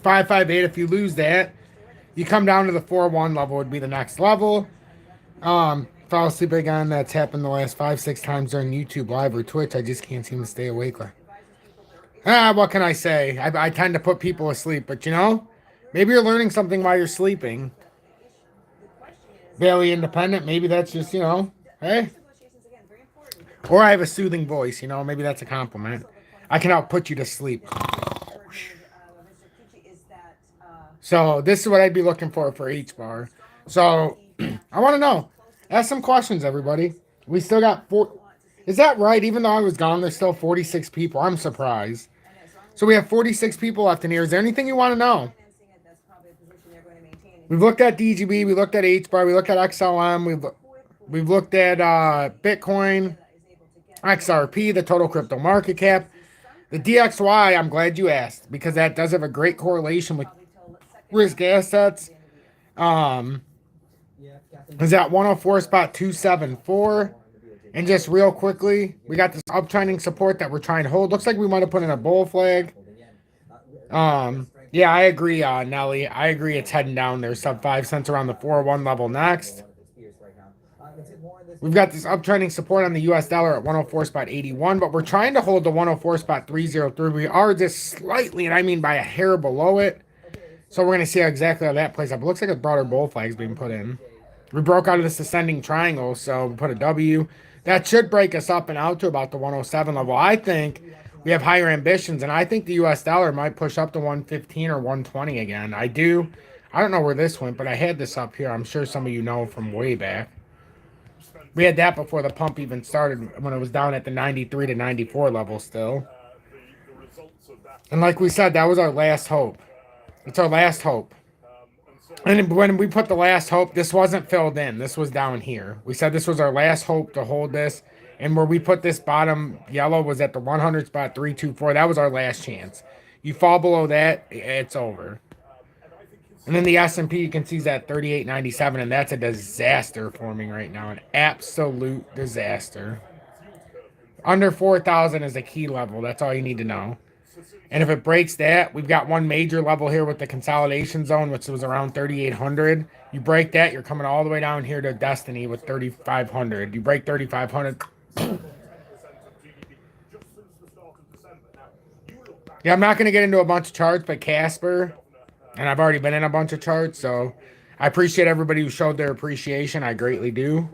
[SPEAKER 4] 558, if you lose that, you come down to the 4-1 level would be the next level. Fall asleep again. That's happened the last 5-6 times during YouTube Live or Twitch. I just can't seem to stay awake. What can I say? I tend to put people asleep, but you know, maybe you're learning something while you're sleeping. Barely independent. Maybe that's just, you know, hey. Or I have a soothing voice, you know, maybe that's a compliment. I can help put you to sleep. So this is what I'd be looking for each bar. So I want to know. Ask some questions, everybody. We still got 4. Is that right? Even though I was gone, there's still 46 people. I'm surprised. So we have 46 people left in here. Is there anything you want to know? We've looked at DGB. We looked at H bar. We looked at XLM. We've looked at Bitcoin, XRP, the total crypto market cap. The DXY, I'm glad you asked, because that does have a great correlation with risk assets. Is at 104.274. And just real quickly, we got this uptrending support that we're trying to hold. Looks like we might have put in a bull flag. Yeah, I agree, Nelly. I agree it's heading down there. Sub 5 cents around the 401 level next. We've got this uptrending support on the US dollar at 104.81, but we're trying to hold the 104.303. We are just slightly, and I mean by a hair below it. So we're going to see exactly how that plays out. It looks like a broader bull flag's being put in. We broke out of this ascending triangle, so we put a W. That should break us up and out to about the 107 level. I think we have higher ambitions, and I think the US dollar might push up to 115 or 120 again. I do. I don't know where this went, but I had this up here. I'm sure some of you know from way back. We had that before the pump even started, when it was down at the 93 to 94 level still. And like we said, that was our last hope. It's our last hope. And when we put the last hope, this wasn't filled in. This was down here. We said this was our last hope to hold this. And where we put this bottom yellow was at the 100.324. That was our last chance. You fall below that, it's over. And then the S&P, you can see, is at 38.97, and that's a disaster forming right now. An absolute disaster. Under 4,000 is a key level. That's all you need to know. And if it breaks that, we've got one major level here with the consolidation zone, which was around 3,800. You break that, you're coming all the way down here to Destiny with 3,500. You break 3,500. Yeah, I'm not going to get into a bunch of charts, but Casper, and I've already been in a bunch of charts, so I appreciate everybody who showed their appreciation. I greatly do.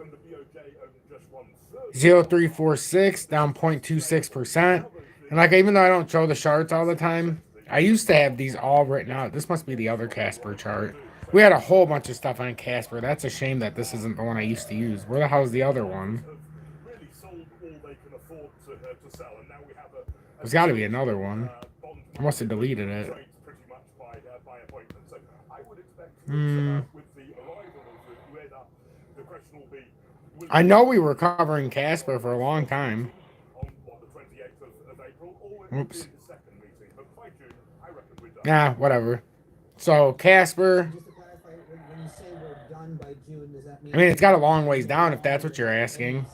[SPEAKER 4] 0.346, down 0.26%. And like, even though I don't show the charts all the time, I used to have these all written out. This must be the other Casper chart. We had a whole bunch of stuff on Casper. That's a shame that this isn't the one I used to use. Where the hell is the other one? There's got to be another one. I must have deleted it. I know we were covering Casper for a long time. Oops. Nah, whatever. So, Casper. I mean, it's got a long ways down if that's what you're asking.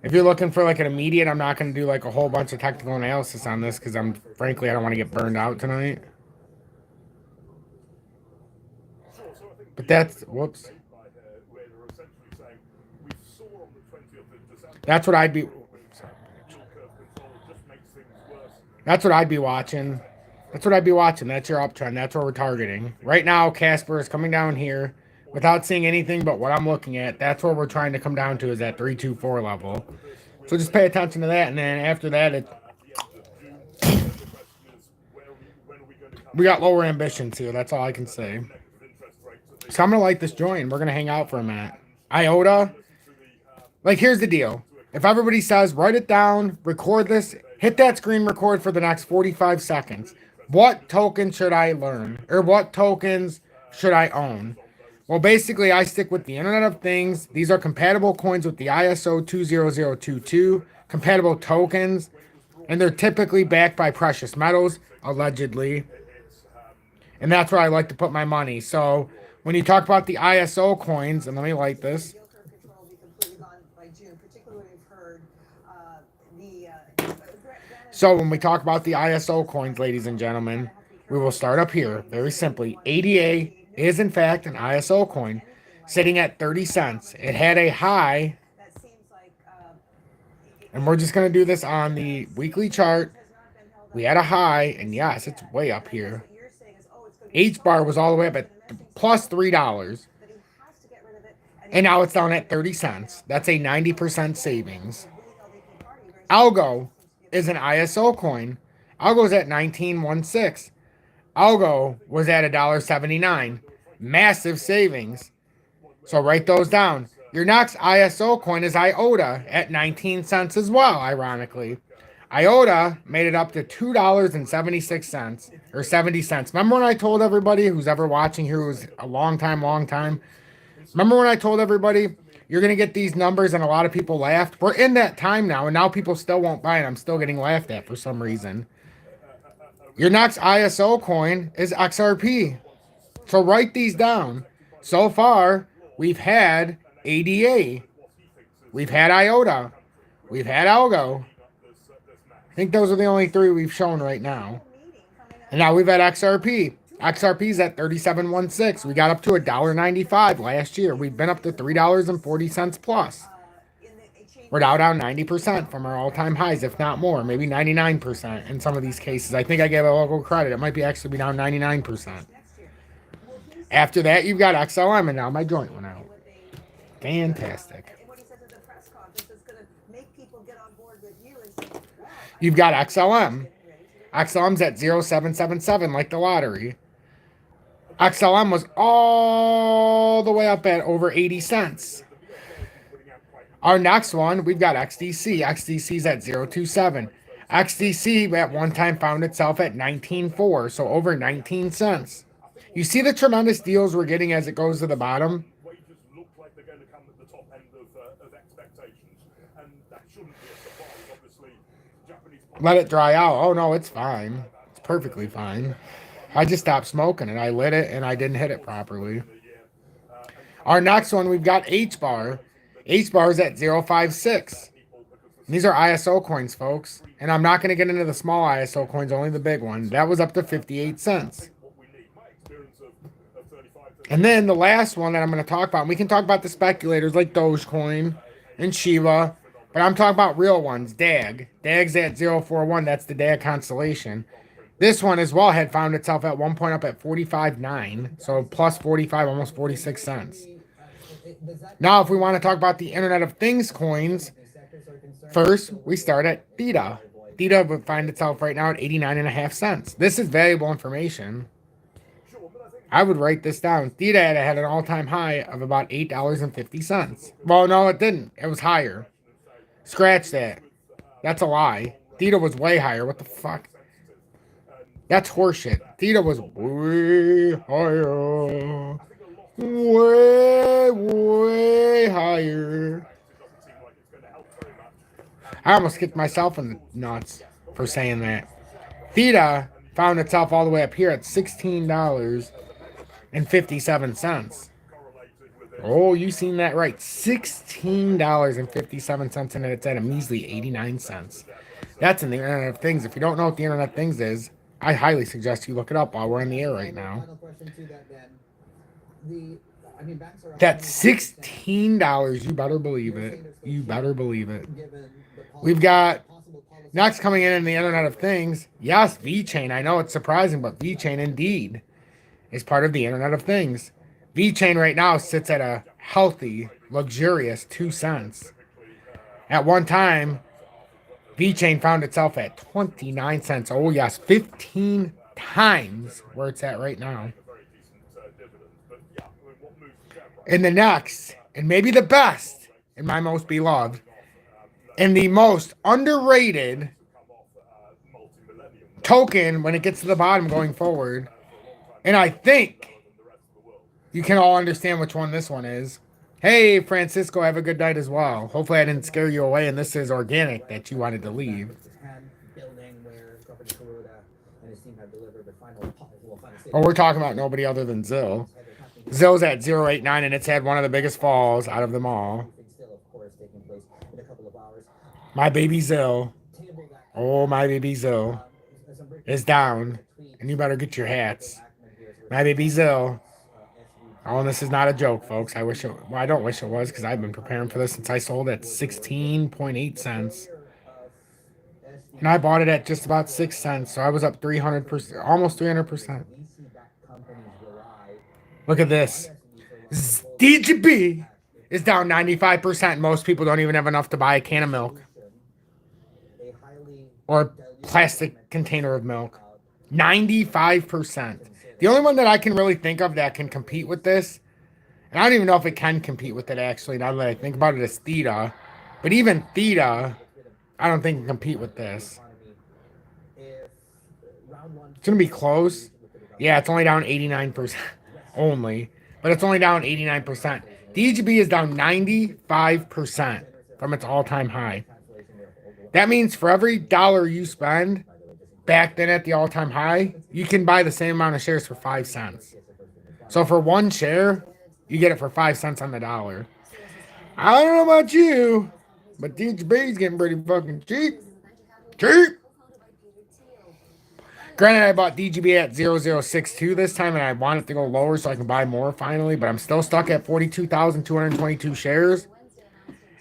[SPEAKER 4] If you're looking for like an immediate, I'm not going to do like a whole bunch of technical analysis on this because frankly, I don't want to get burned out tonight. But that's, whoops. That's what I'd be, that's what I'd be watching. That's what I'd be watching. That's your uptrend. That's what we're targeting. Right now, Casper is coming down here without seeing anything but what I'm looking at. That's where we're trying to come down to, is that 324 level. So just pay attention to that. And then after that, we got lower ambitions here. That's all I can say. So I'm going to like this join. We're going to hang out for a minute. IOTA. Like, here's the deal. If everybody says, write it down, record this, hit that screen record for the next 45 seconds. What token should I learn? Or what tokens should I own? Well, basically, I stick with the Internet of Things. These are compatible coins with the ISO 20022, compatible tokens. And they're typically backed by precious metals, allegedly. And that's where I like to put my money. So when you talk about the ISO coins, and let me light this.
[SPEAKER 5] Yield curve control will be completely gone by June, particularly we've heard
[SPEAKER 4] So when we talk about the ISO coins, ladies and gentlemen, we will start up here. Very simply, ADA is in fact an ISO coin sitting at 30 cents. It had a high,
[SPEAKER 5] that seems like
[SPEAKER 4] and we're just going to do this on the weekly chart. We had a high, and yes, it's way up here.
[SPEAKER 5] what you're saying is, oh, it's going to
[SPEAKER 4] H bar was all the way up at plus $3,
[SPEAKER 5] that he has to get rid of it.
[SPEAKER 4] and now it's down at 30 cents. That's a 90% savings. Algo is an ISO coin. Algo's at 19.16. Algo was at $1.79. Massive savings. So write those down. Your next ISO coin is IOTA at 19 cents as well, ironically. IOTA made it up to $2.76 or 70 cents. Remember when I told everybody who's ever watching here who's a long time? Remember when I told everybody you're going to get these numbers and a lot of people laughed? We're in that time now, and now people still won't buy it. I'm still getting laughed at for some reason. Your next ISO coin is XRP. So write these down. So far, we've had ADA. We've had IOTA. We've had Algo. I think those are the only three we've shown right now. And now we've had XRP. XRP's at 37.16. We got up to $1.95 last year. We've been up to $3.40 plus. We're now down 90% from our all-time highs, if not more, maybe 99% in some of these cases. I think I gave a local credit. It might be actually be down 99%. After that, you've got XLM, and now my joint went out. Fantastic. You've got XLM. XLM's at 0777, like the lottery. XLM was all the way up at over 80 cents. Our next one, we've got XDC. XDC's at 027. XDC at one time found itself at 19.4, so over 19 cents. You see the tremendous deals we're getting as it goes to the bottom? Let it dry out. Oh, no, it's fine. It's perfectly fine. I just stopped smoking it. I lit it, and I didn't hit it properly. Our next one, we've got H-bar. H-bar is at 056. These are ISO coins, folks. And I'm not going to get into the small ISO coins, only the big one. That was up to 58 cents. And then the last one that I'm going to talk about, and we can talk about the speculators like Dogecoin and Shiba, but I'm talking about real ones, DAG. DAG's at 041. That's the DAG constellation. This one as well had found itself at one point up at 45.9. So plus 45, almost 46 cents. Now, if we want to talk about the Internet of Things coins, first, we start at Theta. Theta would find itself right now at 89.5 cents. This is valuable information. I would write this down. Theta had an all-time high of about $8.50. Well, no, it didn't. It was higher. Scratch that. That's a lie. Theta was way higher. What the fuck? That's horseshit. Theta was way higher. Way higher. I almost kicked myself in the nuts for saying that. Theta found itself all the way up here at $16.57. Oh, you seen that right. $16.57, and it's at a measly 89 cents. That's in the Internet of Things. If you don't know what the Internet of Things is, I highly suggest you look it up while we're in the air right now. That's $16. You better believe it. You better believe it. We've got next coming in the Internet of Things. Yes, VeChain. I know it's surprising, but VeChain indeed is part of the Internet of Things. VeChain right now sits at a healthy, luxurious 2 cents. At one time, VeChain found itself at 29 cents. Oh, yes, 15 times where it's at right now. And the next, and maybe the best, and my most beloved, and the most underrated token when it gets to the bottom going forward, and I think you can all understand which one this one is. Hey, Francisco, have a good night as well. Hopefully I didn't scare you away, and this is organic that you wanted to leave.
[SPEAKER 2] building where Governor Kuroda and his team have delivered the final
[SPEAKER 4] Oh, we're talking about nobody other than Zill. Zill's at 0.89, and it's had one of the biggest falls out of them all.
[SPEAKER 2] Still, of course, taking place in a couple of hours.
[SPEAKER 4] My baby Zill. Oh, my baby Zill is down, and you better get your hats. My baby Zill. Oh, and this is not a joke, folks. I wish it. Well, I don't wish it was, because I've been preparing for this since I sold at 16.8 cents. And I bought it at just about 6 cents, so I was up 300%, almost 300%. Look at this. DGB is down 95%. Most people don't even have enough to buy a can of milk or a plastic container of milk. 95%. The only one that I can really think of that can compete with this, and I don't even know if it can compete with it actually, now that I think about it, is Theta. But even Theta, I don't think can compete with this. It's going to be close. Yeah, it's only down 89% only. But it's only down 89%. DGB is down 95% from its all-time high. That means for every dollar you spend back then at the all-time high, you can buy the same amount of shares for 5 cents. So for one share, you get it for 5 cents on the dollar. I don't know about you, but DGB is getting pretty fucking cheap. Cheap! Granted, I bought DGB at 0062 this time, and I want it to go lower so I can buy more finally, but I'm still stuck at 42,222 shares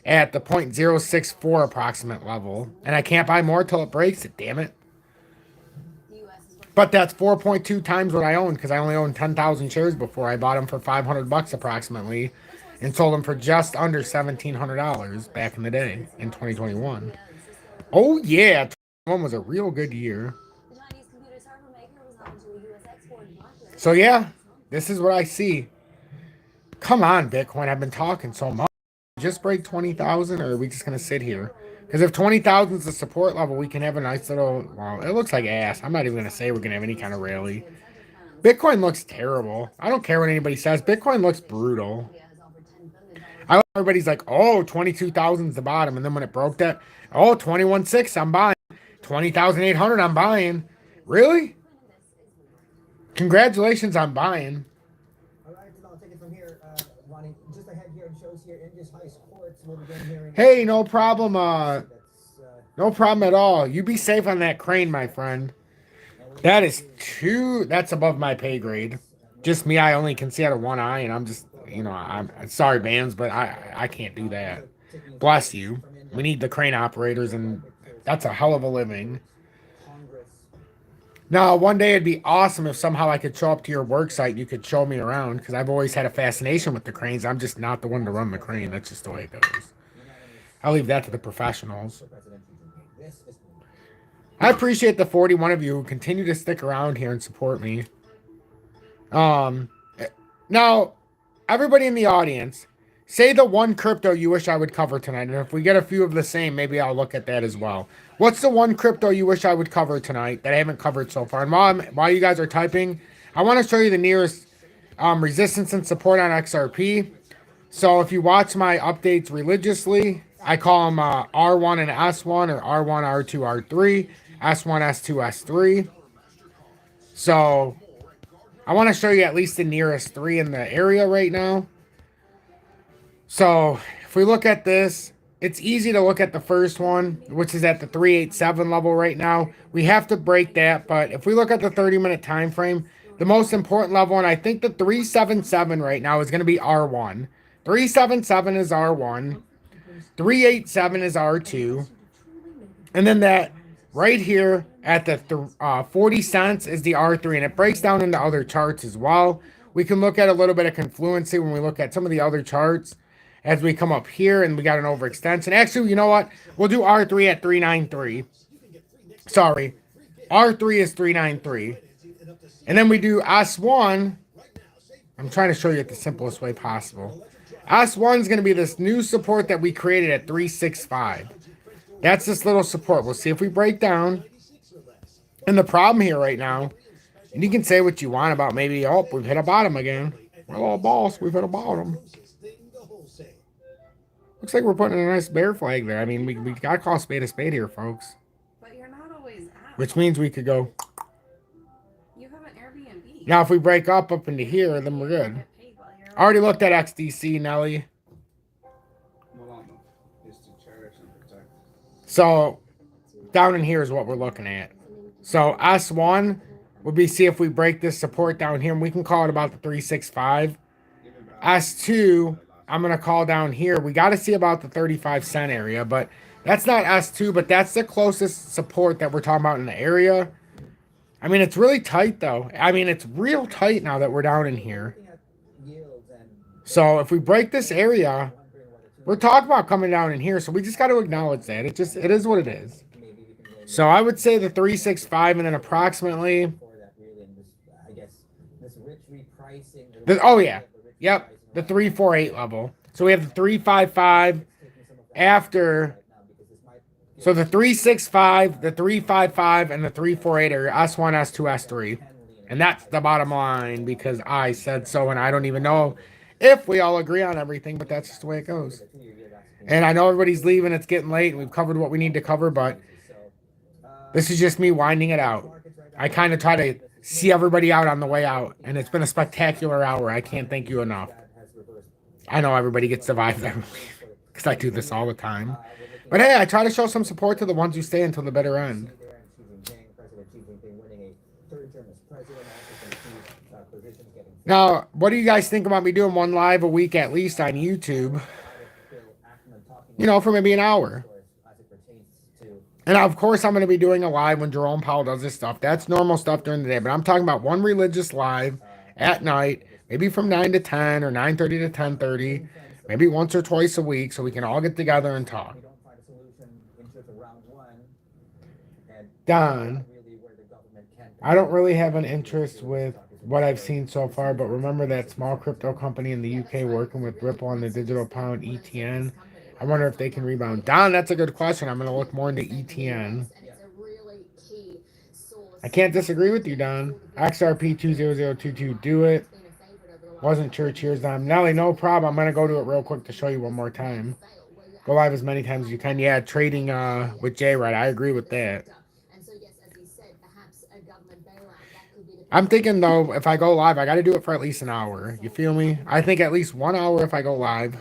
[SPEAKER 4] at the 0.064 approximate level, and I can't buy more till it breaks it, damn it. But that's 4.2 times what I owned, because I only owned 10,000 shares before. I bought them for $500 approximately and sold them for just under $1,700 back in the day in 2021. Oh yeah, 2021 was a real good year. So yeah, this is what I see. Come on, Bitcoin. I've been talking so much. Just break 20,000, or are we just going to sit here? Because if 20,000 is the support level, we can have a nice little... Well, it looks like ass. I'm not even going to say we're going to have any kind of rally. Bitcoin looks terrible. I don't care what anybody says. Bitcoin looks brutal. Everybody's like, oh, 22,000 is the bottom. And then when it broke that, oh, 21.6, I'm buying. 20,800, I'm buying. Really? Congratulations on buying.
[SPEAKER 2] All right, so I'll take it from here. Ronnie, just ahead here, it shows here in this high sports. We'll begin hearing.
[SPEAKER 4] Hey, no problem. No problem at all. You be safe on that crane, my friend. That is that's above my pay grade. Just me, I only can see out of one eye, and I'm just, I'm sorry, bands, but I can't do that. Bless you. We need the crane operators, and that's a hell of a living. Now, one day it'd be awesome if somehow I could show up to your work site and you could show me around, because I've always had a fascination with the cranes. I'm just not the one to run the crane. That's just the way it goes. I'll leave that to the professionals. I appreciate the 41 of you who continue to stick around here and support me. Now, everybody in the audience, say the one crypto you wish I would cover tonight. And if we get a few of the same, maybe I'll look at that as well. What's the one crypto you wish I would cover tonight that I haven't covered so far? And while you guys are typing, I want to show you the nearest resistance and support on XRP. So if you watch my updates religiously, I call them R1 and S1, or R1, R2, R3, S1, S2, S3. So I want to show you at least the nearest 3 in the area right now. So if we look at this, it's easy to look at the first one, which is at the 387 level right now. We have to break that, but if we look at the 30-minute time frame, the most important level, and I think the 377 right now is going to be R1. 377 is R1. 387 is R2. And then that right here at the 40 cents is the R3, and it breaks down into other charts as well. We can look at a little bit of confluency when we look at some of the other charts. As we come up here and we got an overextension. Actually, you know what? We'll do R3 at 393. Sorry. R3 is 393. And then we do S1. I'm trying to show you it the simplest way possible. S1 is going to be this new support that we created at 365. That's this little support. We'll see if we break down. And the problem here right now, and you can say what you want about maybe, oh, we've hit a bottom again. Well, boss, we've hit a bottom. Looks like we're putting a nice bear flag there. I mean, we got to call a spade here, folks.
[SPEAKER 5] But you're not
[SPEAKER 6] always out.
[SPEAKER 4] which means we could go.
[SPEAKER 6] You have an Airbnb.
[SPEAKER 4] Now, if we break up into here, then we're good.
[SPEAKER 6] Get paid while you're
[SPEAKER 4] I already looked at XDC, Nelly.
[SPEAKER 1] Is to cherish and protect.
[SPEAKER 4] So, down in here is what we're looking at. So, S1 would be see if we break this support down here, and we can call it about the 365. S2, I'm going to call down here. We got to see about the 35 cent area, but that's not S2, but that's the closest support that we're talking about in the area. I mean, it's really tight, though. I mean, it's real tight now that we're down in here. So, if we break this area, we're talking about coming down in here, so we just got to acknowledge that. It is what it is. So I would say the 365 and then approximately. Oh yeah, yep, the 348 level. So we have the 355 after. So the 365, the 355, and the 348 are S1, S2, S3, and that's the bottom line because I said so, and I don't even know if we all agree on everything, but that's just the way it goes. And I know everybody's leaving. It's getting late. We've covered what we need to cover, but this is just me winding it out. I kind of try to see everybody out on the way out, and it's been a spectacular hour. I can't thank you enough. I know everybody gets the vibe every week because I do this all the time. But hey, I try to show some support to the ones who stay until the bitter end. Now, what do you guys think about me doing one live a week at least on YouTube? You know, for maybe an hour. And of course, I'm going to be doing a live when Jerome Powell does this stuff. That's normal stuff during the day. But I'm talking about one religious live at night, maybe from 9 to 10 or 9:30 to 10:30, maybe once or twice a week so we can all get together and talk. Don, I don't really have an interest with what I've seen so far, but remember that small crypto company in the UK working with Ripple on the digital pound ETN? I wonder if they can rebound. Don, that's a good question. I'm going to look more into ETN. I can't disagree with you, Don. XRP20022, do it. Wasn't church here, Don. Nelly, no problem. I'm going to go to it real quick to show you one more time. Go live as many times as you can. Yeah, trading with J-Rod. I agree with that. I'm thinking, though, if I go live, I got to do it for at least an hour. You feel me? I think at least 1 hour if I go live.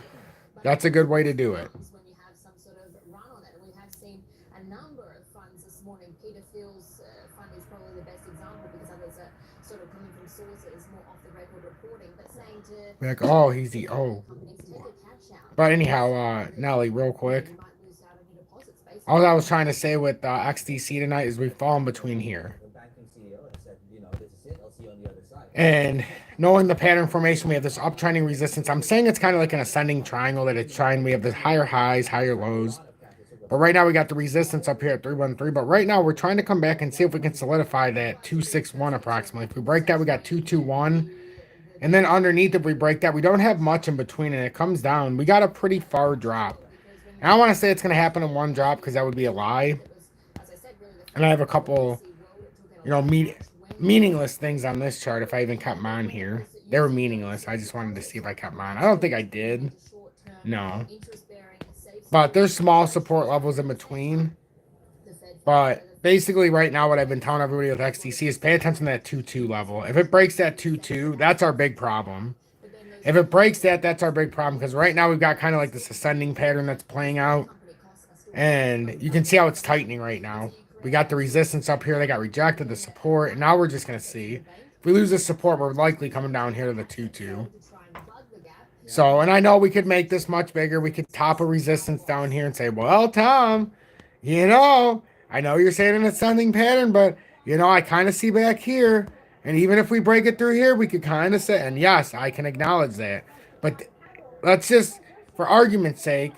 [SPEAKER 4] That's a good way to do it.
[SPEAKER 7] When you have some sort of run on it. We have seen a number of funds this morning. Peter Thiel's fund is probably the best example because others are sort of coming from sources more off the record reporting, but saying to
[SPEAKER 4] like, oh, he's the But anyhow, Nelly, real quick. All I was trying to say with XDC tonight is we've fallen between here. And knowing the pattern formation, we have this uptrending resistance. I'm saying it's kind of like an ascending triangle that it's trying. We have the higher highs, higher lows. But right now we got the resistance up here at 313. But right now we're trying to come back and see if we can solidify that 261 approximately. If we break that, we got 221. And then underneath, if we break that, we don't have much in between and it comes down. We got a pretty far drop. And I don't want to say it's going to happen in one drop because that would be a lie. And I have a couple, you know, meaningless things on this chart if I even kept mine here. They were meaningless. I just wanted to see if I kept mine. I don't think I did. No. But there's small support levels in between. But basically right now what I've been telling everybody with XDC is pay attention to that 2-2 level. If it breaks that 2-2, that's our big problem. If it breaks that, that's our big problem. Because right now we've got kind of like this ascending pattern that's playing out. And you can see how it's tightening right now. We got the resistance up here. They got rejected, the support. And now we're just going to see. If we lose this support, we're likely coming down here to the 2-2. So, and I know we could make this much bigger. We could top a resistance down here and say, well, Tom, you know, I know you're saying an ascending pattern, but, you know, I kind of see back here. And even if we break it through here, we could kind of say, and yes, I can acknowledge that. But let's just, for argument's sake,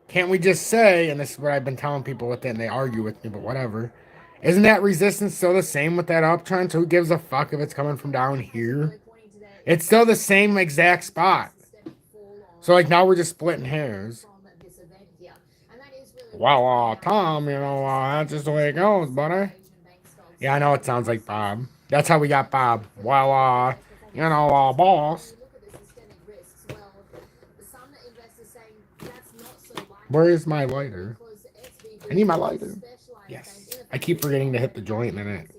[SPEAKER 4] can't we just say, and this is what I've been telling people with it, and they argue with me, but whatever. Isn't that resistance still the same with that uptrend? So who gives a fuck if it's coming from down here? It's still the same exact spot. So, like, now we're just splitting hairs. Well, Tom, you know, that's just the way it goes, buddy. Yeah, I know it sounds like Bob. That's how we got Bob. Well, you know, boss. Where is my lighter? I need my lighter. Yes. I keep forgetting to hit the joint in it.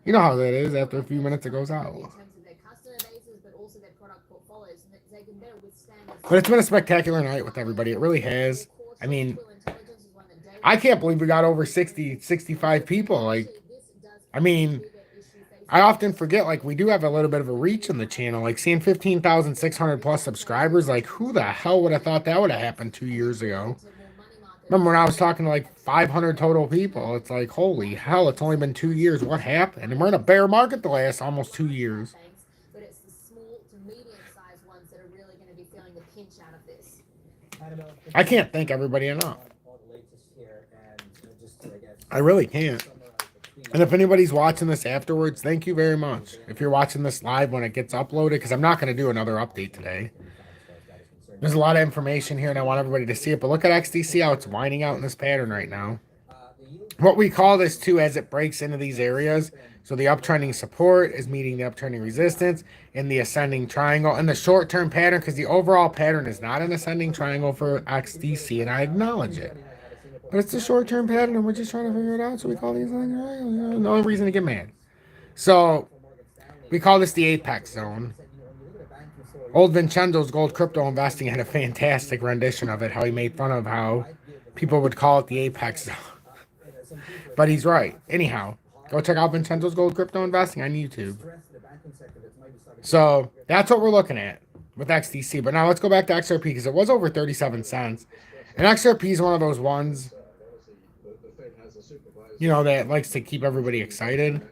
[SPEAKER 4] You know how that is. After a few minutes, it goes out. But it's been a spectacular night with everybody. It really has. I mean, I can't believe we got over 60, 65 people. Like, I mean, I often forget, like, we do have a little bit of a reach in the channel. Like, seeing 15,600 plus subscribers, like, who the hell would have thought that would have happened 2 years ago? Remember when I was talking to, like, 500 total people? It's like, holy hell, it's only been 2 years. What happened? And we're in a bear market the last almost 2 years.
[SPEAKER 7] But it's the small to medium-sized ones that are really going to be feeling the pinch out of this.
[SPEAKER 4] I can't thank everybody enough. I really can't. And if anybody's watching this afterwards, thank you very much. If you're watching this live when it gets uploaded, because I'm not going to do another update today. There's a lot of information here, and I want everybody to see it. But look at XDC, how it's winding out in this pattern right now. What we call this, too, as it breaks into these areas. So the uptrending support is meeting the uptrending resistance in the ascending triangle. And the short-term pattern, because the overall pattern is not an ascending triangle for XDC, and I acknowledge it. But it's a short-term pattern, and we're just trying to figure it out. So we call these things, no reason to get mad. So we call this the apex zone. Old Vincenzo's Gold Crypto Investing had a fantastic rendition of it, how he made fun of how people would call it the apex zone. But he's right. Anyhow, go check out Vincenzo's Gold Crypto Investing on YouTube. So that's what we're looking at with XDC. But now let's go back to XRP, because it was over 37 cents. And XRP is one of those ones, you know, that likes to keep everybody excited.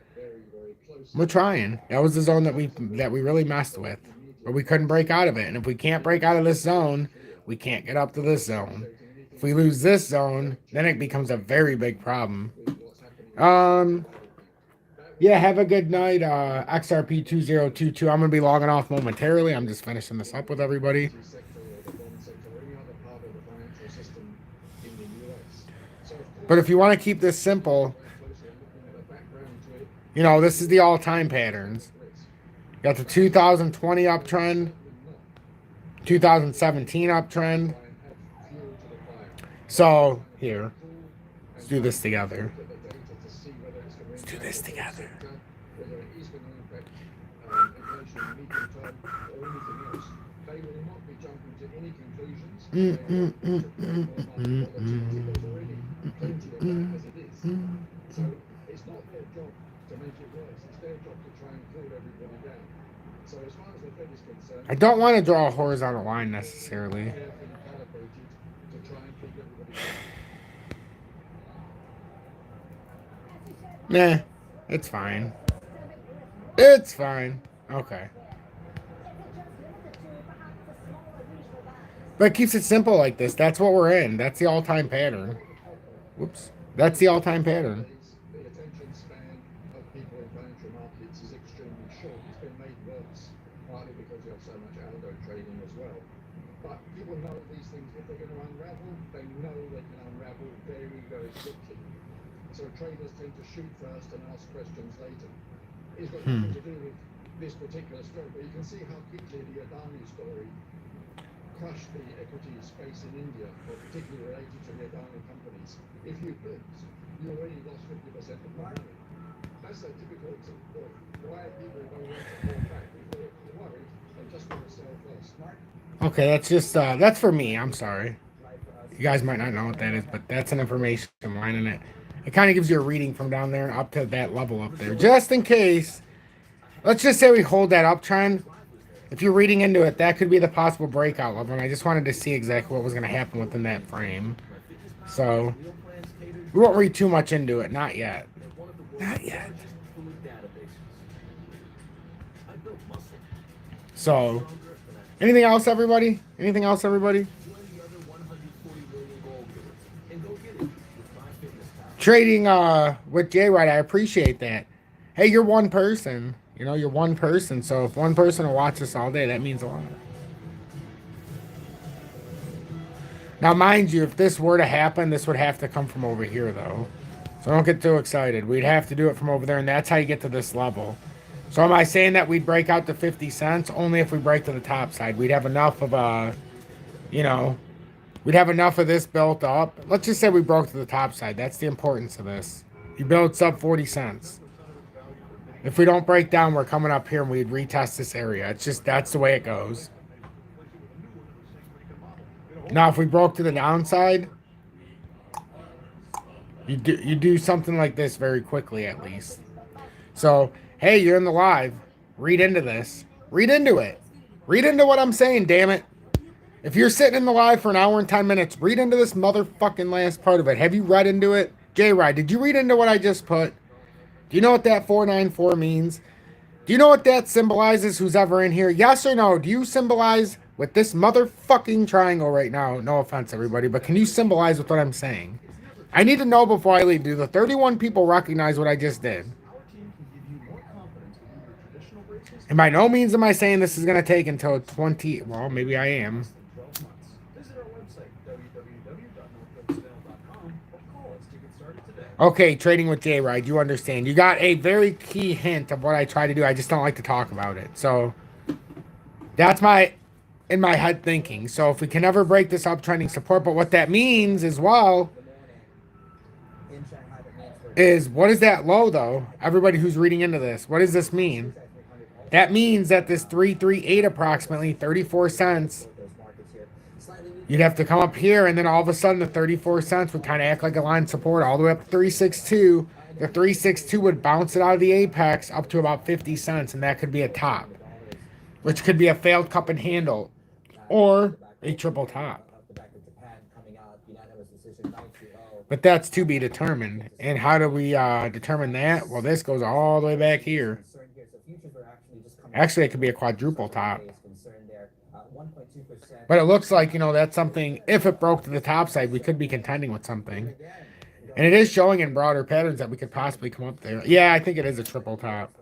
[SPEAKER 4] We're trying. That was the zone that we really messed with. But we couldn't break out of it. And if we can't break out of this zone, we can't get up to this zone. If we lose this zone, then it becomes a very big problem. Yeah, have a good night, XRP2022. I'm going to be logging off momentarily. I'm just finishing this up with everybody. But if you want to keep this simple, you know, this is the all-time patterns. Got the 2020 uptrend, 2017 uptrend. So, here, let's do this together. Let's do this together. I don't want to draw a horizontal line necessarily. Nah, it's fine. It's fine. Okay. But it keeps it simple like this. That's what we're in. That's the all-time pattern. Whoops. That's the all-time pattern.
[SPEAKER 8] The attention span of people in financial markets is extremely short. It's been made worse, partly because you have so much algo trading as well. But people know these things, if they're going to unravel, they know they can unravel very, very quickly. So traders tend to shoot first and ask questions later. It's got nothing to do with this particular story, but you can see how quickly the Adani story crushed the equity space in India, or particularly related to the Adani companies. If you blinked, you already lost 50% of the money. That's a typical example of why people don't want to fall back before they're worried and just want to sell first.
[SPEAKER 4] Okay, that's just, that's for me. I'm sorry. You guys might not know what that is, but that's an information line in it. It kind of gives you a reading from down there up to that level up there. Just in case, let's just say we hold that uptrend. If you're reading into it, that could be the possible breakout level. And I just wanted to see exactly what was going to happen within that frame. So, we won't read too much into it. Not yet. Not yet. So, anything else, everybody? Anything else, everybody? Trading with J-Ride, I appreciate that. Hey, you're one person. You know, you're one person. So if one person will watch this all day, that means a lot. Now, mind you, if this were to happen, this would have to come from over here, though. So don't get too excited. We'd have to do it from over there, and that's how you get to this level. So am I saying that we'd break out to 50 cents? Only if we break to the top side. We'd have enough of you know, we'd have enough of this built up. Let's just say we broke to the top side. That's the importance of this. You build sub 40 cents. If we don't break down, we're coming up here and we'd retest this area. It's just, that's the way it goes. Now, if we broke to the downside, you do something like this very quickly, at least. So, hey, you're in the live. Read into this. Read into it. Read into what I'm saying, damn it. If you're sitting in the live for an hour and 10 minutes, read into this motherfucking last part of it. Have you read into it? J-Ride, did you read into what I just put? Do you know what that 494 means? Do you know what that symbolizes, who's ever in here? Yes or no? Do you symbolize with this motherfucking triangle right now? No offense, everybody, but can you symbolize with what I'm saying? I need to know before I leave. Do the 31 people recognize what I just did? And by no means am I saying this is going to take until 20... Well, maybe I am. Okay, trading with J-Ride, you understand. You got a very key hint of what I try to do. I just don't like to talk about it. So, that's in my head thinking. So, if we can ever break this uptrending support, but what that means as well is, what is that low, though? Everybody who's reading into this, what does this mean? That means that this 338 approximately, 34 cents, you'd have to come up here, and then all of a sudden the 34 cents would kind of act like a line of support all the way up to 362. The 362 would bounce it out of the apex up to about 50 cents, and that could be a top, which could be a failed cup and handle or a triple top. But that's to be determined. And how do we determine that? Well, this goes all the way back here. Actually, it could be a quadruple top. But it looks like, you know, that's something, if it broke to the top side, we could be contending with something. And it is showing in broader patterns that we could possibly come up there. Yeah, I think it is a triple top.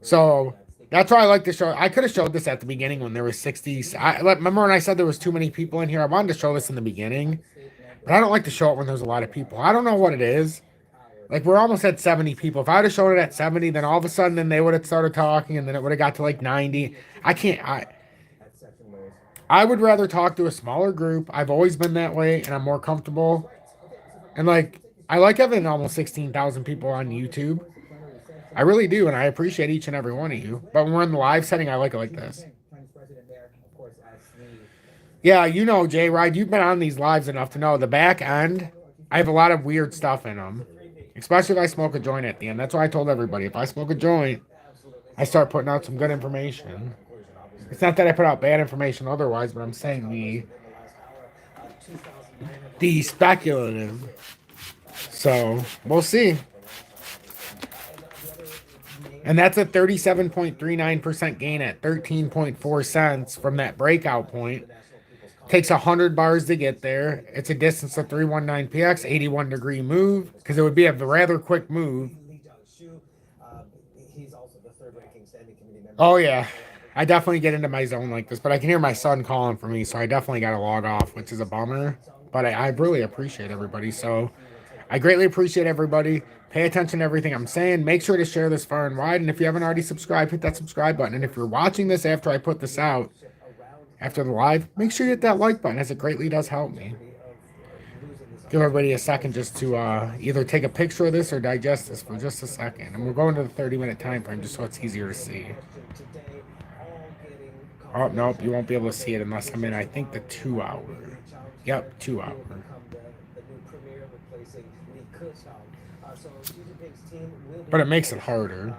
[SPEAKER 4] So, that's why I like to show. I could have showed this at the beginning when there was 60s. Remember when I said there was too many people in here? I wanted to show this in the beginning. But I don't like to show it when there's a lot of people. I don't know what it is. Like, we're almost at 70 people. If I would have shown it at 70, then all of a sudden, then they would have started talking, and then it would have got to like 90. I would rather talk to a smaller group. I've always been that way, and I'm more comfortable. And, like, I like having almost 16,000 people on YouTube. I really do, and I appreciate each and every one of you. But when we're in the live setting, I like it like this. Yeah, you know, J-Ride, you've been on these lives enough to know the back end, I have a lot of weird stuff in them. Especially if I smoke a joint at the end. That's why I told everybody. If I smoke a joint, I start putting out some good information. It's not that I put out bad information otherwise, but I'm saying the speculative. So, we'll see. And that's a 37.39% gain at 13.4 cents from that breakout point. Takes 100 bars to get there. It's a distance of 319px, 81-degree move, because it would be a rather quick move. Oh, yeah. I definitely get into my zone like this, but I can hear my son calling for me, so I definitely got to log off, which is a bummer. But I really appreciate everybody, so I greatly appreciate everybody. Pay attention to everything I'm saying. Make sure to share this far and wide, and if you haven't already subscribed, hit that subscribe button. And if you're watching this after I put this out, after the live, make sure you hit that like button, as it greatly does help me. Give everybody a second just to either take a picture of this or digest this for just a second. And we're going to the 30-minute time frame just so it's easier to see. Oh, nope, you won't be able to see it unless I'm in, I think, the 2 hour. Yep, 2 hour. But it makes it harder.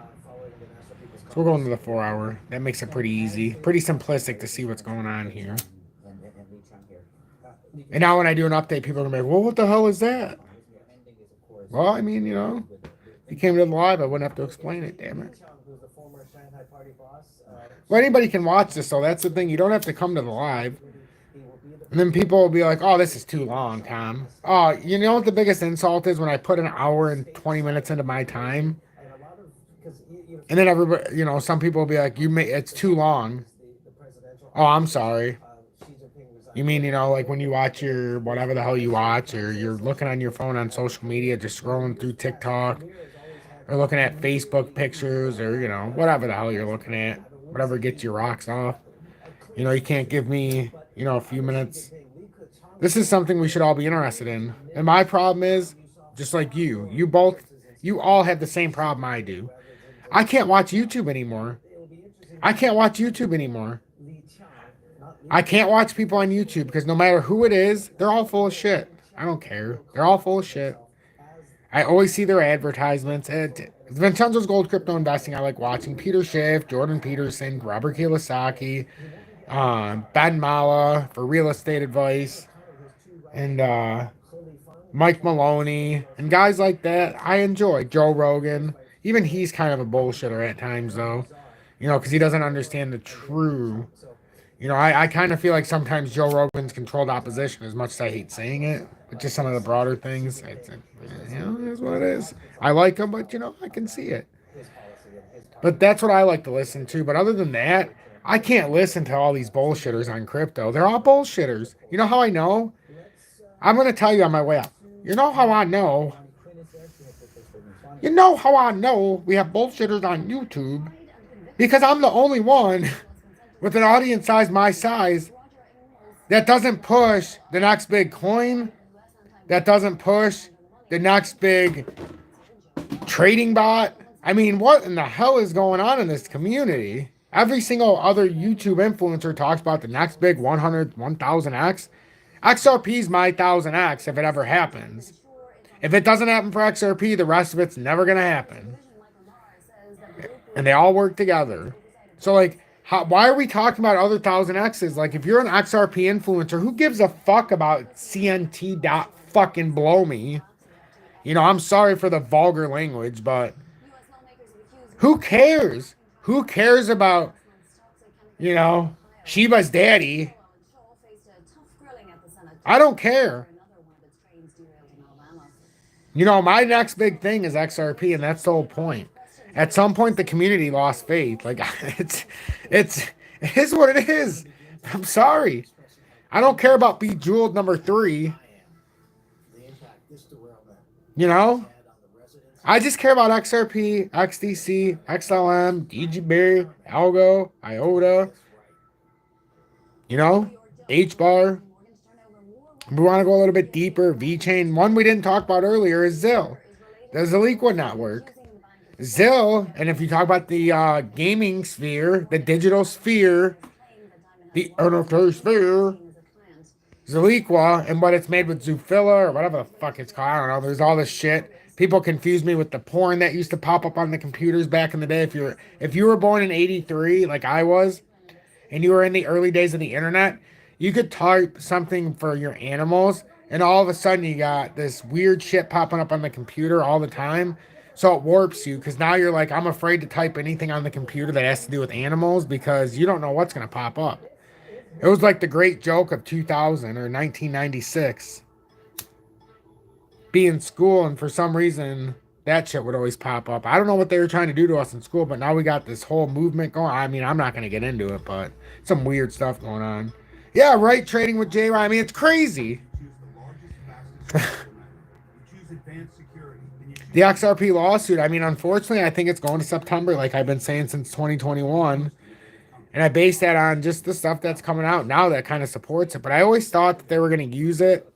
[SPEAKER 4] So we're going to the 4 hour. That makes it pretty easy. Pretty simplistic to see what's going on here. And now when I do an update, people are going to be like, well, what the hell is that? Well, I mean, you know, if you came to the live, I wouldn't have to explain it, damn it. Well, anybody can watch this, so that's the thing. You don't have to come to the live. And then people will be like, oh, this is too long, Tom. Oh, you know what the biggest insult is? When I put an hour and 20 minutes into my time. And then everybody, you know, some people will be like, it's too long. Oh, I'm sorry. You mean, you know, like when you watch your, whatever the hell you watch, or you're looking on your phone on social media, just scrolling through TikTok, or looking at Facebook pictures, or, you know, whatever the hell you're looking at, whatever gets your rocks off. You know, you can't give me, you know, a few minutes This is something we should all be interested in. And my problem is, just like you all have the same problem I do. I can't watch YouTube anymore. I can't watch YouTube anymore. I can't watch people on YouTube because no matter who it is, they're all full of shit. I don't care. They're all full of shit. I always see their advertisements. Vincenzo's Gold Crypto Investing, I like watching. Peter Schiff, Jordan Peterson, Robert Kiyosaki, Ben Mala for real estate advice, and Mike Maloney, and guys like that. I enjoy Joe Rogan. Even he's kind of a bullshitter at times, though. You know, because he doesn't understand the true. You know, I kind of feel like sometimes Joe Rogan's controlled opposition, as much as I hate saying it. But just some of the broader things, you know, it is what it is. I like him, but, you know, I can see it. But that's what I like to listen to. But other than that, I can't listen to all these bullshitters on crypto. They're all bullshitters. You know how I know? I'm going to tell you on my way up. You know how I know? You know how I know we have bullshitters on YouTube? Because I'm the only one with an audience size my size that doesn't push the next big coin, that doesn't push the next big trading bot. I mean, what in the hell is going on in this community? Every single other YouTube influencer talks about the next big 100, 1000x. XRP's my 1000x if it ever happens. If it doesn't happen for XRP, the rest of it's never going to happen. And they all work together. So, like, why are we talking about other 1000x's? Like, if you're an XRP influencer, who gives a fuck about CNT dot fucking blow me? You know, I'm sorry for the vulgar language, but who cares? Who cares about, you know, Sheba's daddy? I don't care. You know, my next big thing is XRP, and that's the whole point. At some point, the community lost faith. Like, it is what it is. I'm sorry. I don't care about Bejeweled number 3. You know? I just care about XRP, XDC, XLM, DGB, Algo, IOTA. You know? HBAR. We want to go a little bit deeper. VeChain. One we didn't talk about earlier is ZIL. There's the Liquid network. ZIL, and if you talk about the gaming sphere, the digital sphere, the NFT sphere, Zaliqua, and what it's made with Zufilla, or whatever the fuck it's called, I don't know, there's all this shit. People confuse me with the porn that used to pop up on the computers back in the day. If you were born in 83, like I was, and you were in the early days of the internet, you could type something for your animals, and all of a sudden you got this weird shit popping up on the computer all the time. So it warps you, because now you're like, I'm afraid to type anything on the computer that has to do with animals, because you don't know what's going to pop up. It was like the great joke of 2000 or 1996. Be in school, and for some reason, that shit would always pop up. I don't know what they were trying to do to us in school, but now we got this whole movement going. I mean, I'm not going to get into it, but some weird stuff going on. Yeah, right, trading with J. I mean, it's crazy. The XRP lawsuit, I mean, unfortunately, I think it's going to September, like I've been saying since 2021. And I base that on just the stuff that's coming out now that kind of supports it. But I always thought that they were going to use it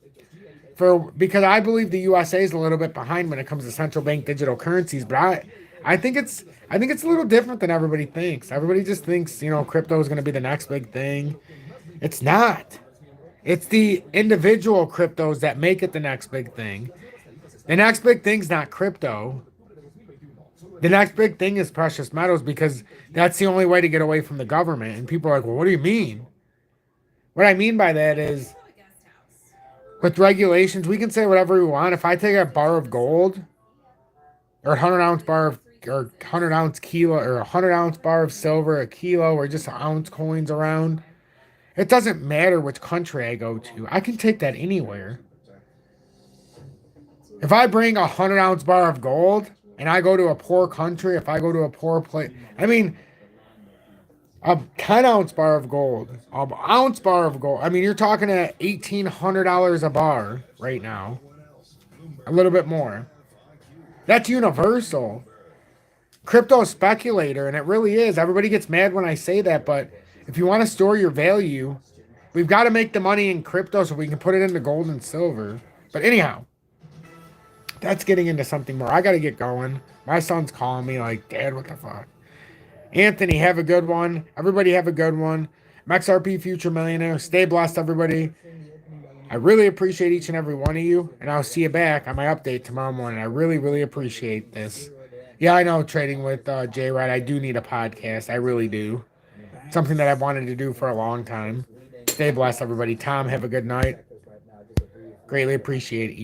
[SPEAKER 4] because I believe the USA is a little bit behind when it comes to central bank digital currencies. But I think it's a little different than everybody thinks. Everybody just thinks, you know, crypto is going to be the next big thing. It's not. It's the individual cryptos that make it the next big thing. The next big thing's not crypto. The next big thing is precious metals, because that's the only way to get away from the government. And people are like, well, what do you mean? What I mean by that is, with regulations, we can say whatever we want. If I take a bar of gold, or 100-ounce bar of, or 100-ounce kilo, or 100-ounce bar of silver, a kilo, or just ounce coins around, it doesn't matter which country I go to. I can take that anywhere. If I bring a 100-ounce bar of gold and I go to a poor country, if I go to a poor place, I mean, a 10-ounce bar of gold, an ounce bar of gold. I mean, you're talking at $1,800 a bar right now. A little bit more. That's universal. Crypto speculator, and it really is. Everybody gets mad when I say that, but if you want to store your value, We've got to make the money in crypto so we can put it into gold and silver. But anyhow, that's getting into something more. I got to get going. My son's calling me like, Dad, what the fuck? Anthony, have a good one. Everybody have a good one. MXRP Future Millionaire. Stay blessed, everybody. I really appreciate each and every one of you. And I'll see you back on my update tomorrow morning. I really, really appreciate this. Yeah, I know, trading with J-Rod. I do need a podcast. I really do. Something that I've wanted to do for a long time. Stay blessed, everybody. Tom, have a good night. Greatly appreciate it.